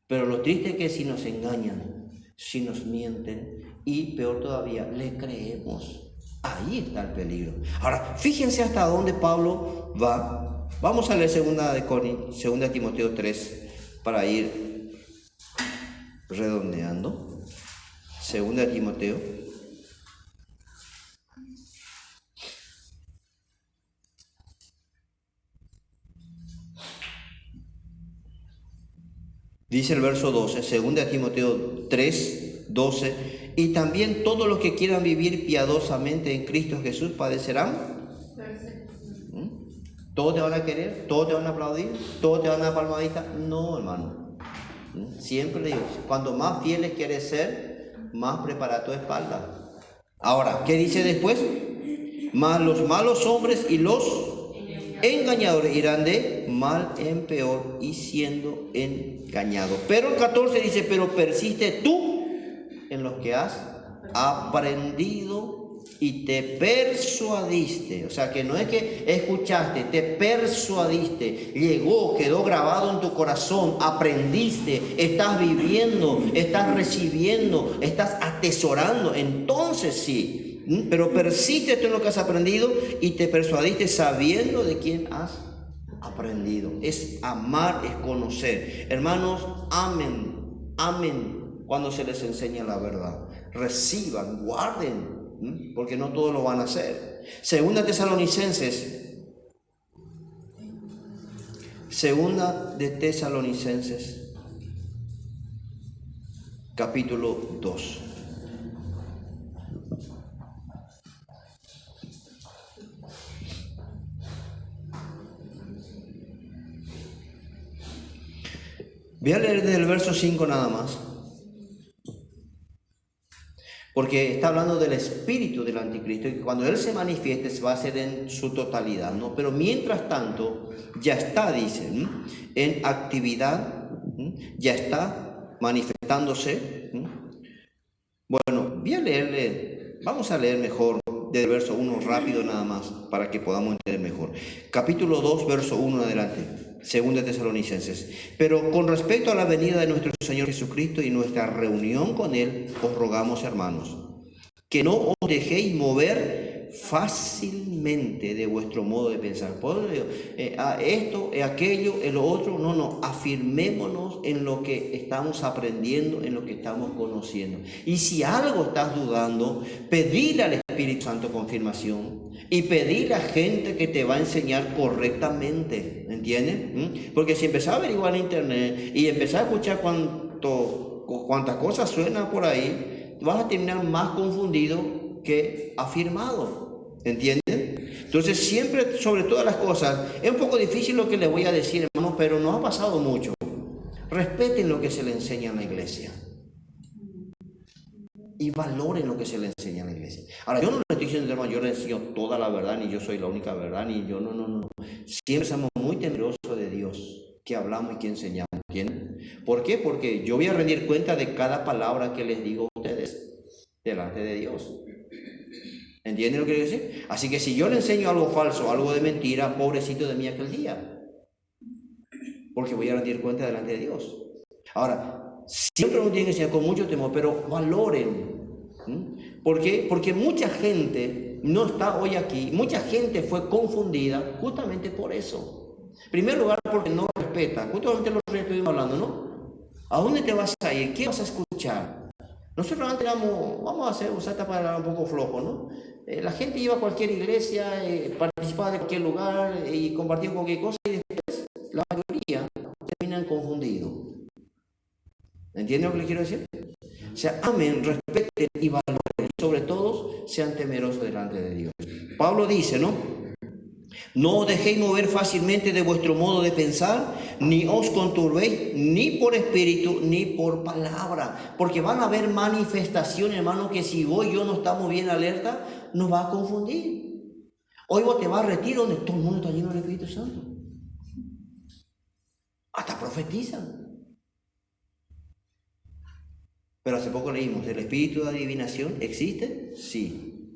Pero lo triste es que si nos engañan, si nos mienten y peor todavía, le creemos. Ahí está el peligro. Ahora, fíjense hasta dónde Pablo va. Vamos a leer 2 Timoteo 3 para ir redondeando. 2 Timoteo. Dice el verso 12, 2 Timoteo 3, 12, y también todos los que quieran vivir piadosamente en Cristo Jesús padecerán. ¿Todos te van a querer? ¿Todos te van a aplaudir? ¿Todos te van a dar palmadita? No, hermano. Siempre le digo, cuando más fieles quieres ser, más prepara tu espalda. Ahora, ¿qué dice después? Mas los malos hombres y los engañadores irán de mal en peor y siendo engañados. Pero el 14 dice, pero persiste tú en los que has aprendido y te persuadiste. O sea, que no es que escuchaste, te persuadiste, llegó, quedó grabado en tu corazón, aprendiste, estás viviendo, estás recibiendo, estás atesorando. Entonces sí. Pero persiste tú en lo que has aprendido y te persuadiste sabiendo de quién has aprendido. Es amar, es conocer. Hermanos, amen, amen cuando se les enseña la verdad. Reciban, guarden, porque no todos lo van a hacer. Segunda de Tesalonicenses, capítulo 2. Voy a leer desde el verso 5 nada más, porque está hablando del espíritu del anticristo y cuando él se manifieste se va a hacer en su totalidad, ¿no? Pero mientras tanto ya está, dicen, en actividad, ya está manifestándose. Bueno, voy a leerle, vamos a leer mejor del verso 1 rápido nada más para que podamos entender mejor. Capítulo 2, verso 1 en adelante. 2 Tesalonicenses. Pero con respecto a la venida de nuestro Señor Jesucristo y nuestra reunión con Él, os rogamos, hermanos, que no os dejéis mover fácilmente de vuestro modo de pensar. Por esto, aquello, lo otro, no, afirmémonos en lo que estamos aprendiendo, en lo que estamos conociendo. Y si algo estás dudando, pedirle al Espíritu Santo confirmación y pedirle a gente que te va a enseñar correctamente, ¿entienden? Porque si empezás a averiguar en internet y empezás a escuchar cuántas cosas suenan por ahí, vas a terminar más confundido que afirmado, ¿entienden? Entonces siempre, sobre todas las cosas, es un poco difícil lo que les voy a decir, hermanos, pero no ha pasado mucho. Respeten lo que se le enseña en la iglesia y valoren lo que se le enseña en la iglesia. Ahora, yo no le estoy diciendo, hermano, yo le enseño toda la verdad, ni yo soy la única verdad, ni yo, no. Siempre somos muy temerosos de Dios, que hablamos y que enseñamos, ¿entienden? ¿Por qué? Porque yo voy a rendir cuenta de cada palabra que les digo a ustedes delante de Dios. ¿Entienden lo que quiero decir? Así que si yo le enseño algo falso, algo de mentira, pobrecito de mí aquel día, porque voy a rendir cuenta delante de Dios. Ahora, siempre uno tiene que enseñar con mucho temor, pero valoren. ¿Por qué? Porque mucha gente no está hoy aquí, mucha gente fue confundida justamente por eso. En primer lugar, porque no respeta, justamente lo que estuvimos hablando, ¿no? ¿A dónde te vas a ir? ¿Qué vas a escuchar? Nosotros antes vamos a usar esta palabra un poco flojo, ¿no? La gente iba a cualquier iglesia, participaba de cualquier lugar y compartía cualquier cosa y después la mayoría terminan confundidos. ¿Entienden lo que les quiero decir? O sea, amen, respeten y valoren. Sobre todo, sean temerosos delante de Dios. Pablo dice, ¿no? No os dejéis mover fácilmente de vuestro modo de pensar, ni os conturbéis, ni por espíritu, ni por palabra. Porque van a haber manifestaciones, hermano, que si vos y yo no estamos bien alerta, nos va a confundir. Hoy vos te vas a retiro donde todo el mundo está lleno del Espíritu Santo. Hasta profetizan. Pero hace poco leímos, ¿el espíritu de adivinación existe? Sí.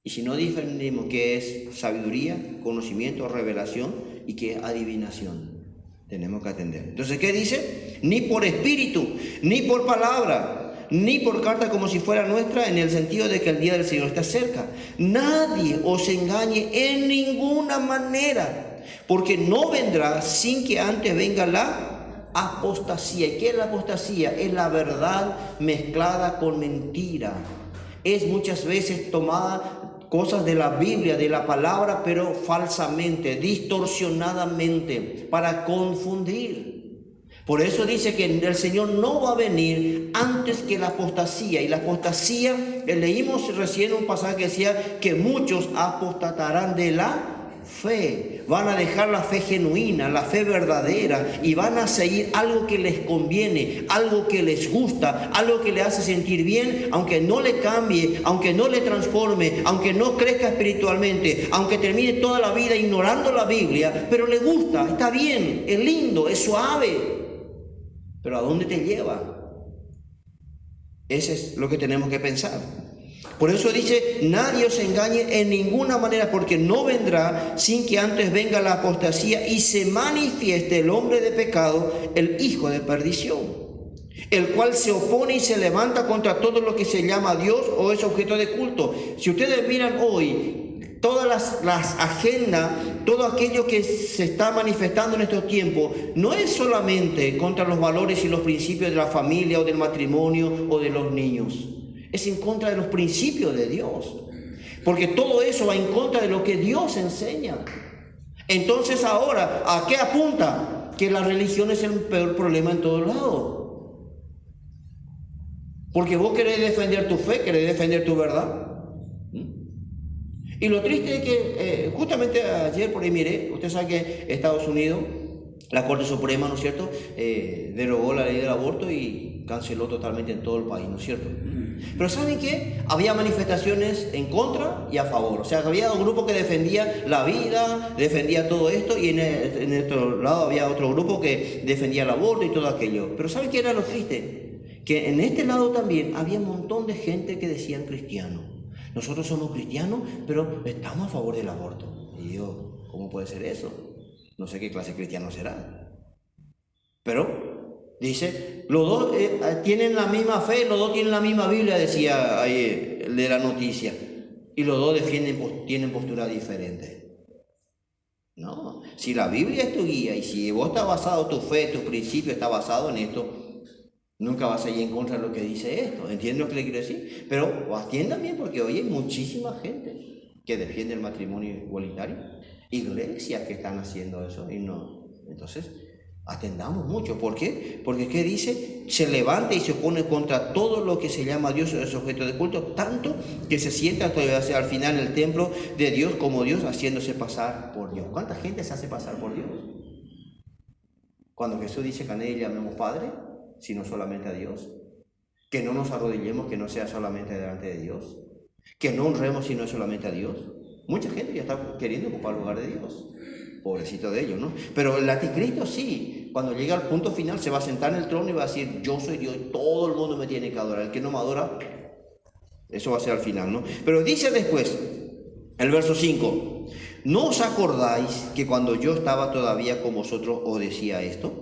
Y si no definimos qué es sabiduría, conocimiento, revelación y qué es adivinación, tenemos que atender. Entonces, ¿qué dice? Ni por espíritu, ni por palabra, ni por carta como si fuera nuestra, en el sentido de que el día del Señor está cerca. Nadie os engañe en ninguna manera, porque no vendrá sin que antes venga la apostasía. ¿Y qué es la apostasía? Es la verdad mezclada con mentira. Es muchas veces tomada cosas de la Biblia, de la palabra, pero falsamente, distorsionadamente, para confundir. Por eso dice que el Señor no va a venir antes que la apostasía. Y la apostasía, leímos recién un pasaje que decía que muchos apostatarán de la fe, van a dejar la fe genuina, la fe verdadera, y van a seguir algo que les conviene, algo que les gusta, algo que le hace sentir bien, aunque no le cambie, aunque no le transforme, aunque no crezca espiritualmente, aunque termine toda la vida ignorando la Biblia, pero le gusta, está bien, es lindo, es suave. Pero ¿a dónde te lleva? Eso es lo que tenemos que pensar. Por eso dice, nadie os engañe en ninguna manera, porque no vendrá sin que antes venga la apostasía y se manifieste el hombre de pecado, el hijo de perdición, el cual se opone y se levanta contra todo lo que se llama Dios o es objeto de culto. Si ustedes miran hoy todas las agendas, todo aquello que se está manifestando en estos tiempos, no es solamente contra los valores y los principios de la familia o del matrimonio o de los niños. Es en contra de los principios de Dios. Porque todo eso va en contra de lo que Dios enseña. Entonces ahora, ¿a qué apunta? Que la religión es el peor problema en todos lados. Porque vos querés defender tu fe, querés defender tu verdad. Y lo triste es que justamente ayer por ahí miré, usted sabe que Estados Unidos, la Corte Suprema, ¿no es cierto?, derogó la ley del aborto y canceló totalmente en todo el país, ¿no es cierto? Pero ¿saben qué? Había manifestaciones en contra y a favor. O sea, había un grupo que defendía la vida, defendía todo esto, y en otro lado había otro grupo que defendía el aborto y todo aquello. Pero ¿saben qué era lo triste? Que en este lado también había un montón de gente que decían cristianos. Nosotros somos cristianos, pero estamos a favor del aborto. Y digo, ¿cómo puede ser eso? No sé qué clase de cristiano será. Pero dice, los dos tienen la misma fe, los dos tienen la misma Biblia, decía ahí el de la noticia. Y los dos tienen postura diferente. No, si la Biblia es tu guía y si vos estás basado, tu fe, tu principio está basado en esto, nunca vas a ir en contra de lo que dice esto. ¿Entiendes lo que le quiero decir? Pero atiendan bien, porque hoy hay muchísima gente que defiende el matrimonio igualitario, iglesias que están haciendo eso y no. Entonces, atendamos mucho. ¿Por qué? Porque ¿qué dice? Se levanta y se opone contra todo lo que se llama Dios o es objeto de culto, tanto que se sienta hacia al final en el templo de Dios como Dios, haciéndose pasar por Dios. ¿Cuánta gente se hace pasar por Dios? Cuando Jesús dice que a nadie llamemos Padre, sino solamente a Dios. Que no nos arrodillemos, que no sea solamente delante de Dios. Que no honremos, sino solamente a Dios. Mucha gente ya está queriendo ocupar el lugar de Dios. Pobrecito de ellos, ¿no? Pero el anticristo sí, cuando llega al punto final, se va a sentar en el trono y va a decir, yo soy Dios, todo el mundo me tiene que adorar. El que no me adora, eso va a ser al final, ¿no? Pero dice después, el verso 5, ¿no os acordáis que cuando yo estaba todavía con vosotros os decía esto?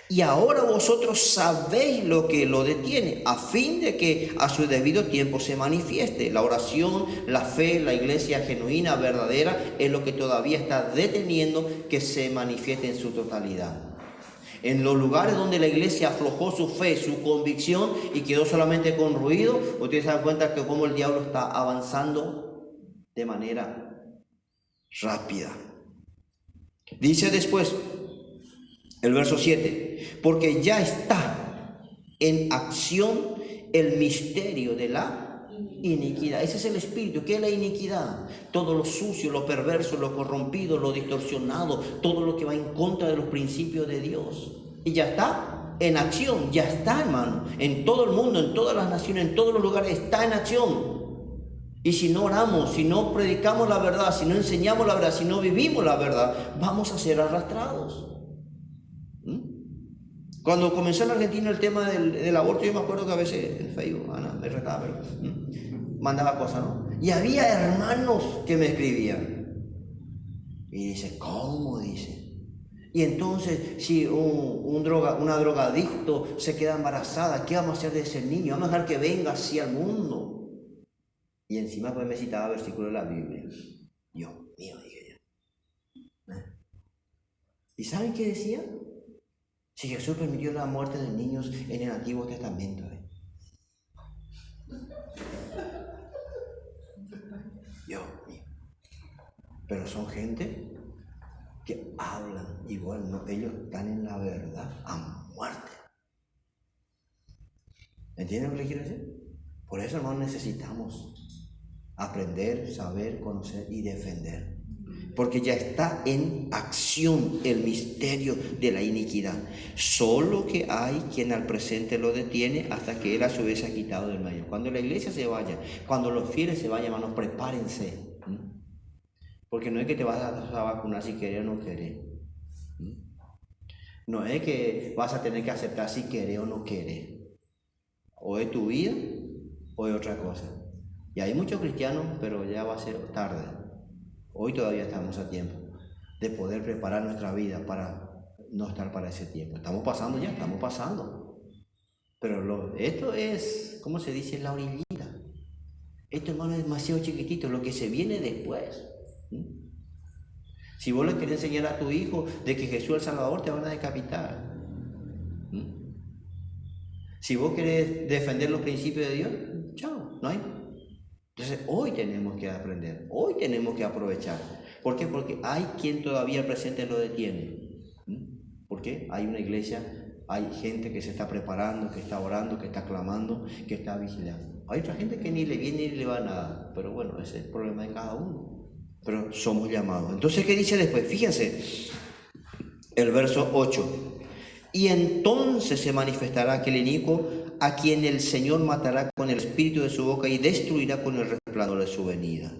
Y ahora vosotros sabéis lo que lo detiene, a fin de que a su debido tiempo se manifieste. La oración, la fe, la iglesia genuina, verdadera, es lo que todavía está deteniendo que se manifieste en su totalidad. En los lugares donde la iglesia aflojó su fe, su convicción y quedó solamente con ruido, ustedes se dan cuenta que cómo el diablo está avanzando de manera rápida. Dice después, el verso 7, porque ya está en acción el misterio de la iniquidad. Ese es el espíritu. ¿Qué es la iniquidad? Todo lo sucio, lo perverso, lo corrompido, lo distorsionado, todo lo que va en contra de los principios de Dios. Y ya está en acción, ya está, hermano, en todo el mundo, en todas las naciones, en todos los lugares, está en acción. Y si no oramos, si no predicamos la verdad, si no enseñamos la verdad, si no vivimos la verdad, vamos a ser arrastrados. Cuando comenzó en Argentina el tema del aborto, yo me acuerdo que a veces en Facebook, Ana me retaba, pero mandaba cosas, ¿no? Y había hermanos que me escribían. Y dice, ¿cómo? Dice. Y entonces, si una drogadicto se queda embarazada, ¿qué vamos a hacer de ese niño? Vamos a dejar que venga así al mundo. Y encima pues me citaba versículos de la Biblia. Dios mío, dije yo. ¿Y saben qué decía? Si Jesús permitió la muerte de niños en el Antiguo Testamento. Dios mío. Pero son gente que hablan igual, no, ellos están en la verdad a muerte. ¿Entienden lo que quiero decir? Por eso, hermanos, necesitamos aprender, saber, conocer y defender. Porque ya está en acción el misterio de la iniquidad. Solo que hay quien al presente lo detiene hasta que él a su vez se ha quitado del medio. Cuando la iglesia se vaya, cuando los fieles se vayan, hermanos, prepárense. Porque no es que te vas a vacunar si querés o no querés. No es que vas a tener que aceptar si querés o no querés. O es tu vida o es otra cosa. Y hay muchos cristianos, pero ya va a ser tarde. Hoy todavía estamos a tiempo de poder preparar nuestra vida para no estar para ese tiempo. Estamos pasando ya, estamos pasando. Pero esto es, ¿cómo se dice? La orillita. Esto, hermano, es demasiado chiquitito, lo que se viene después. Si vos le querés enseñar a tu hijo de que Jesús es el Salvador, te van a decapitar. Si vos querés defender los principios de Dios, chao, no hay. Entonces hoy tenemos que aprender, hoy tenemos que aprovechar. ¿Por qué? Porque hay quien todavía al presente lo detiene. ¿Por qué? Hay una iglesia, hay gente que se está preparando, que está orando, que está clamando, que está vigilando. Hay otra gente que ni le viene ni le va nada, pero bueno, ese es el problema de cada uno. Pero somos llamados. Entonces, ¿qué dice después? Fíjense, el verso 8. Y entonces se manifestará aquel inicuo a quien el Señor matará con el espíritu de su boca y destruirá con el resplandor de su venida.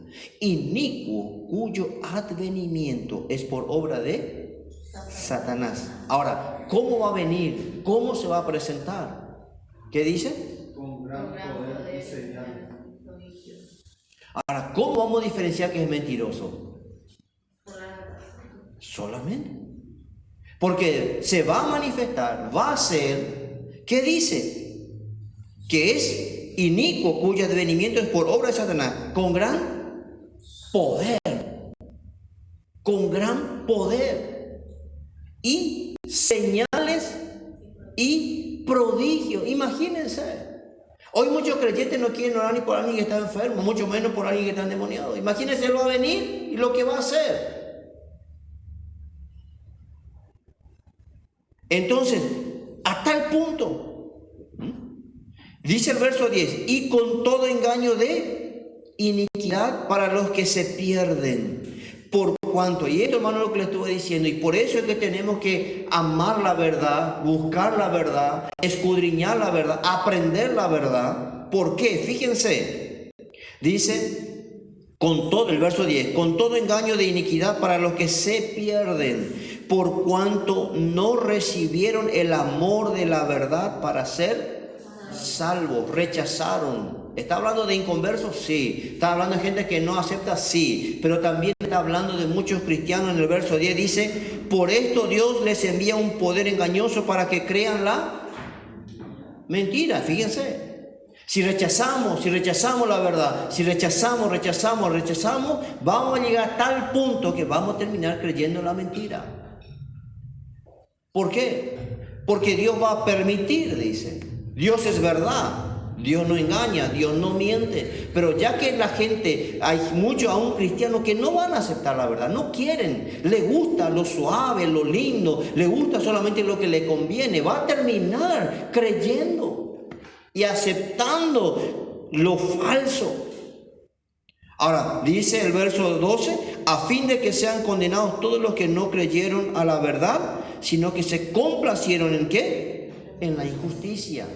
Inicuo cuyo advenimiento es por obra de Satanás. Ahora, ¿cómo va a venir? ¿Cómo se va a presentar? ¿Qué dice? Con gran poder y señal. Ahora, ¿cómo vamos a diferenciar que es mentiroso? Solamente. Porque se va a manifestar, va a ser, ¿qué dice? Que es inicuo cuyo advenimiento es por obra de Satanás, con gran poder. Con gran poder. Y señales y prodigios. Imagínense. Hoy muchos creyentes no quieren orar ni por alguien que está enfermo, mucho menos por alguien que está endemoniado. Imagínense, él va a venir y lo que va a hacer. Entonces, a tal punto, dice el verso 10, y con todo engaño de iniquidad para los que se pierden. Por cuanto, y esto, hermano, es lo que le estuve diciendo, y por eso es que tenemos que amar la verdad, buscar la verdad, escudriñar la verdad, aprender la verdad. ¿Por qué? Fíjense, dice, con todo, el verso 10, con todo engaño de iniquidad para los que se pierden, por cuanto no recibieron el amor de la verdad para ser salvos, rechazaron. ¿Está hablando de inconversos? Sí. ¿Está hablando de gente que no acepta? Sí. Pero también está hablando de muchos cristianos. En el verso 10 dice, por esto Dios les envía un poder engañoso para que crean la mentira. Fíjense. Si rechazamos la verdad, si rechazamos, vamos a llegar a tal punto que vamos a terminar creyendo la mentira. ¿Por qué? Porque Dios va a permitir, dice. Dios es verdad. Dios no engaña, Dios no miente. Pero ya que la gente, hay muchos aún cristianos que no van a aceptar la verdad, no quieren, le gusta lo suave, lo lindo, le gusta solamente lo que le conviene, va a terminar creyendo y aceptando lo falso. Ahora, dice el verso 12, a fin de que sean condenados todos los que no creyeron a la verdad, sino que se complacieron ¿en qué? En la injusticia.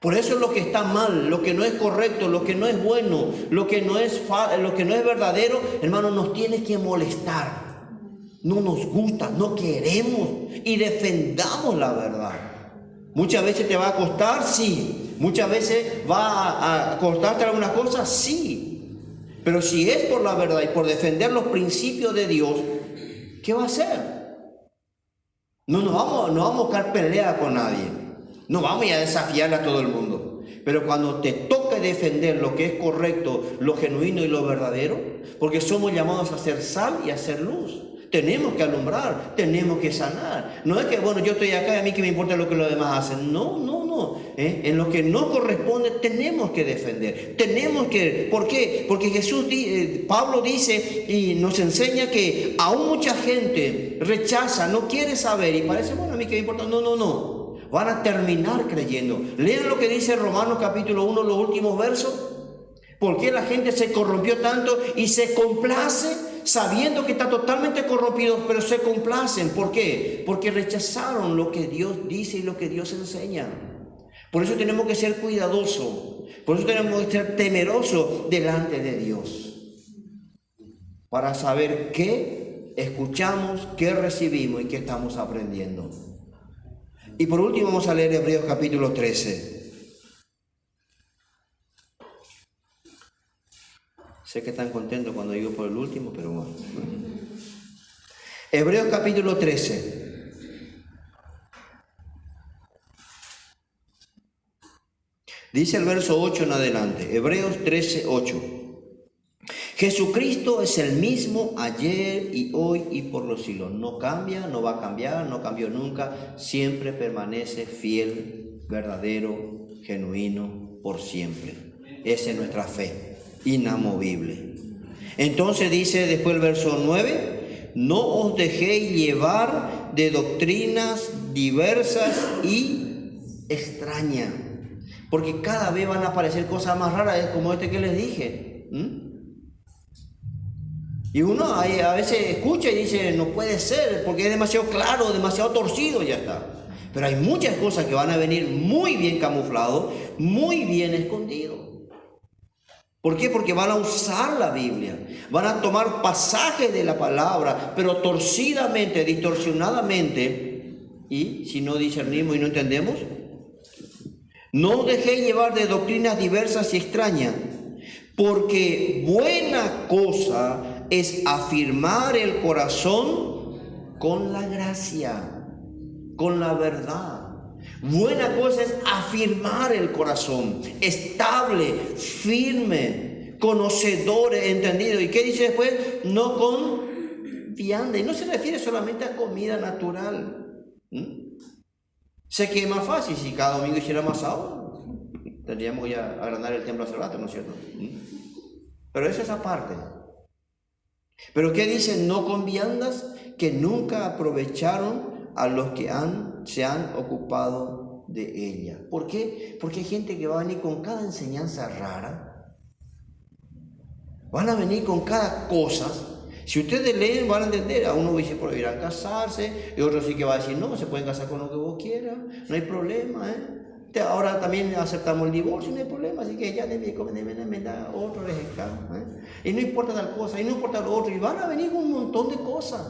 Por eso lo que está mal, lo que no es correcto, lo que no es bueno, lo que no es verdadero, hermano, nos tiene que molestar. no nos gusta, no queremos y defendamos la verdad. Muchas veces te va a costar, sí. Muchas veces va a costarte algunas cosas, sí. Pero si es por la verdad y por defender los principios de Dios, ¿qué va a hacer? No vamos a buscar pelea con nadie. No vamos a desafiarle a todo el mundo. Pero cuando te toque defender lo que es correcto, lo genuino y lo verdadero, porque somos llamados a ser sal y a ser luz. Tenemos que alumbrar, tenemos que sanar. No es que, bueno, yo estoy acá y a mí que me importa lo que los demás hacen. No. En lo que no corresponde tenemos que defender. Tenemos que... ¿Por qué? Porque Pablo dice y nos enseña que aún mucha gente rechaza, no quiere saber y parece, bueno, a mí que me importa. No. Van a terminar creyendo. Lean lo que dice Romanos capítulo 1, los últimos versos. ¿Por qué la gente se corrompió tanto y se complace sabiendo que está totalmente corrompido, pero se complacen? ¿Por qué? Porque rechazaron lo que Dios dice y lo que Dios enseña. Por eso tenemos que ser cuidadosos. Por eso tenemos que ser temerosos delante de Dios. Para saber qué escuchamos, qué recibimos y qué estamos aprendiendo. Y por último vamos a leer Hebreos capítulo 13. Sé que están contentos cuando digo por el último, pero bueno. Hebreos capítulo 13. Dice el verso 8 en adelante. Hebreos 13, 8. Jesucristo es el mismo ayer y hoy y por los siglos. No cambia, no va a cambiar, no cambió nunca. Siempre permanece fiel, verdadero, genuino, por siempre. Esa es nuestra fe. Inamovible. Entonces dice después el verso 9: no os dejéis llevar de doctrinas diversas y extrañas, porque cada vez van a aparecer cosas más raras, como este que les dije. Y uno a veces escucha y dice, no puede ser, porque es demasiado claro, demasiado torcido, ya está. Pero hay muchas cosas que van a venir muy bien camuflados, muy bien escondidos. ¿Por qué? Porque van a usar la Biblia, van a tomar pasajes de la palabra, pero torcidamente, distorsionadamente, y si no discernimos y no entendemos, no os dejéis llevar de doctrinas diversas y extrañas, porque buena cosa es afirmar el corazón con la gracia, con la verdad. Buena cosa es afirmar el corazón, estable, firme, conocedor, entendido. ¿Y qué dice después? No con vianda. Y no se refiere solamente a comida natural. Sé que es más fácil si cada domingo hiciéramos asado. Tendríamos ya agrandar el templo hace rato, ¿no es cierto? Pero eso es aparte. Pero ¿qué dice? No con viandas que nunca aprovecharon a los que se han ocupado de ella. ¿Por qué? Porque hay gente que va a venir con cada enseñanza rara. Van a venir con cada cosa. Si ustedes leen, van a entender. A uno dice prohibirán casarse, y otro sí que va a decir, no, se pueden casar con lo que vos quieras, no hay problema, Ahora también aceptamos el divorcio, no hay problema, así que ya deben enmendar otro ejemplo, y no importa tal cosa, y no importa lo otro, y van a venir con un montón de cosas.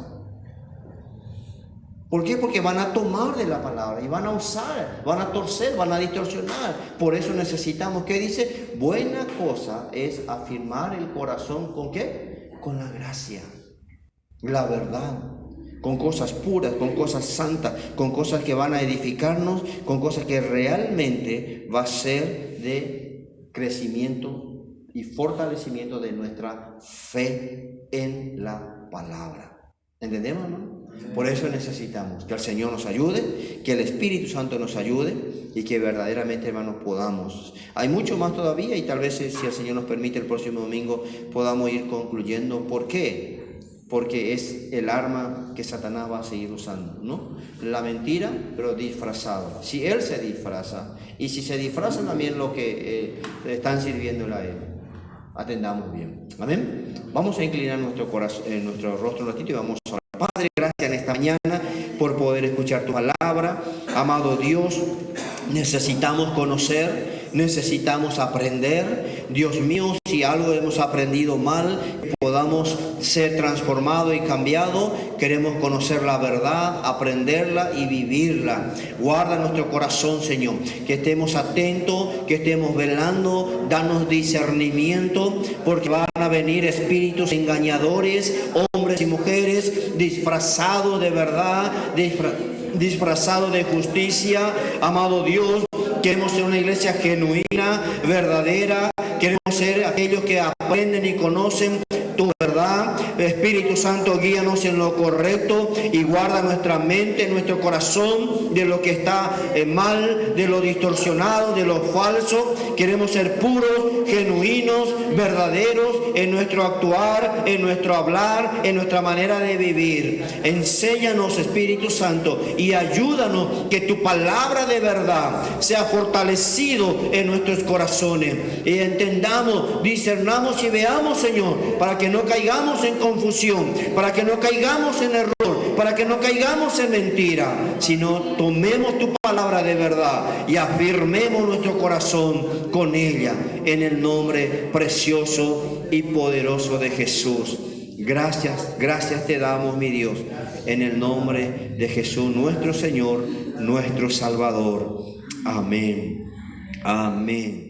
¿Por qué? Porque van a tomar de la palabra y van a usar, van a torcer, van a distorsionar. Por eso necesitamos, ¿qué dice? Buena cosa es afirmar el corazón, ¿con qué? Con la gracia, la verdad, con cosas puras, con cosas santas, con cosas que van a edificarnos, con cosas que realmente va a ser de crecimiento y fortalecimiento de nuestra fe en la palabra. ¿Entendemos, no? Por eso necesitamos que el Señor nos ayude, que el Espíritu Santo nos ayude y que verdaderamente, hermanos, podamos. Hay mucho más todavía y tal vez si el Señor nos permite el próximo domingo podamos ir concluyendo. ¿Por qué? Porque es el arma que Satanás va a seguir usando, ¿no? La mentira, pero disfrazado. Si él se disfraza y si se disfrazan también lo que están sirviéndole a él, atendamos bien. Amén. Vamos a inclinar nuestro corazón, nuestro rostro un ratito y vamos a orar. Padre, gracias en esta mañana por poder escuchar tu palabra. Amado Dios, necesitamos conocer necesitamos aprender. Dios mío, si algo hemos aprendido mal, podamos ser transformados y cambiados. Queremos conocer la verdad, aprenderla y vivirla. Guarda nuestro corazón, Señor, que estemos atentos, que estemos velando, danos discernimiento, porque van a venir espíritus engañadores, hombres y mujeres disfrazados de verdad, disfrazados de justicia. Amado Dios, queremos ser una iglesia genuina, verdadera. Queremos ser aquellos que aprenden y conocen tu verdad. Espíritu Santo, guíanos en lo correcto y guarda nuestra mente, nuestro corazón de lo que está mal, de lo distorsionado, de lo falso. Queremos ser puros, genuinos, verdaderos en nuestro actuar, en nuestro hablar, en nuestra manera de vivir. Enséñanos, Espíritu Santo, y ayúdanos que tu palabra de verdad sea fortalecido en nuestros corazones y entendamos, discernamos y veamos, Señor, para que no caigamos en confusión, para que no caigamos en error, para que no caigamos en mentira, sino tomemos tu palabra de verdad y afirmemos nuestro corazón con ella, en el nombre precioso y poderoso de Jesús. Gracias, gracias te damos, mi Dios, en el nombre de Jesús, nuestro Señor, nuestro Salvador. Amén. Amén.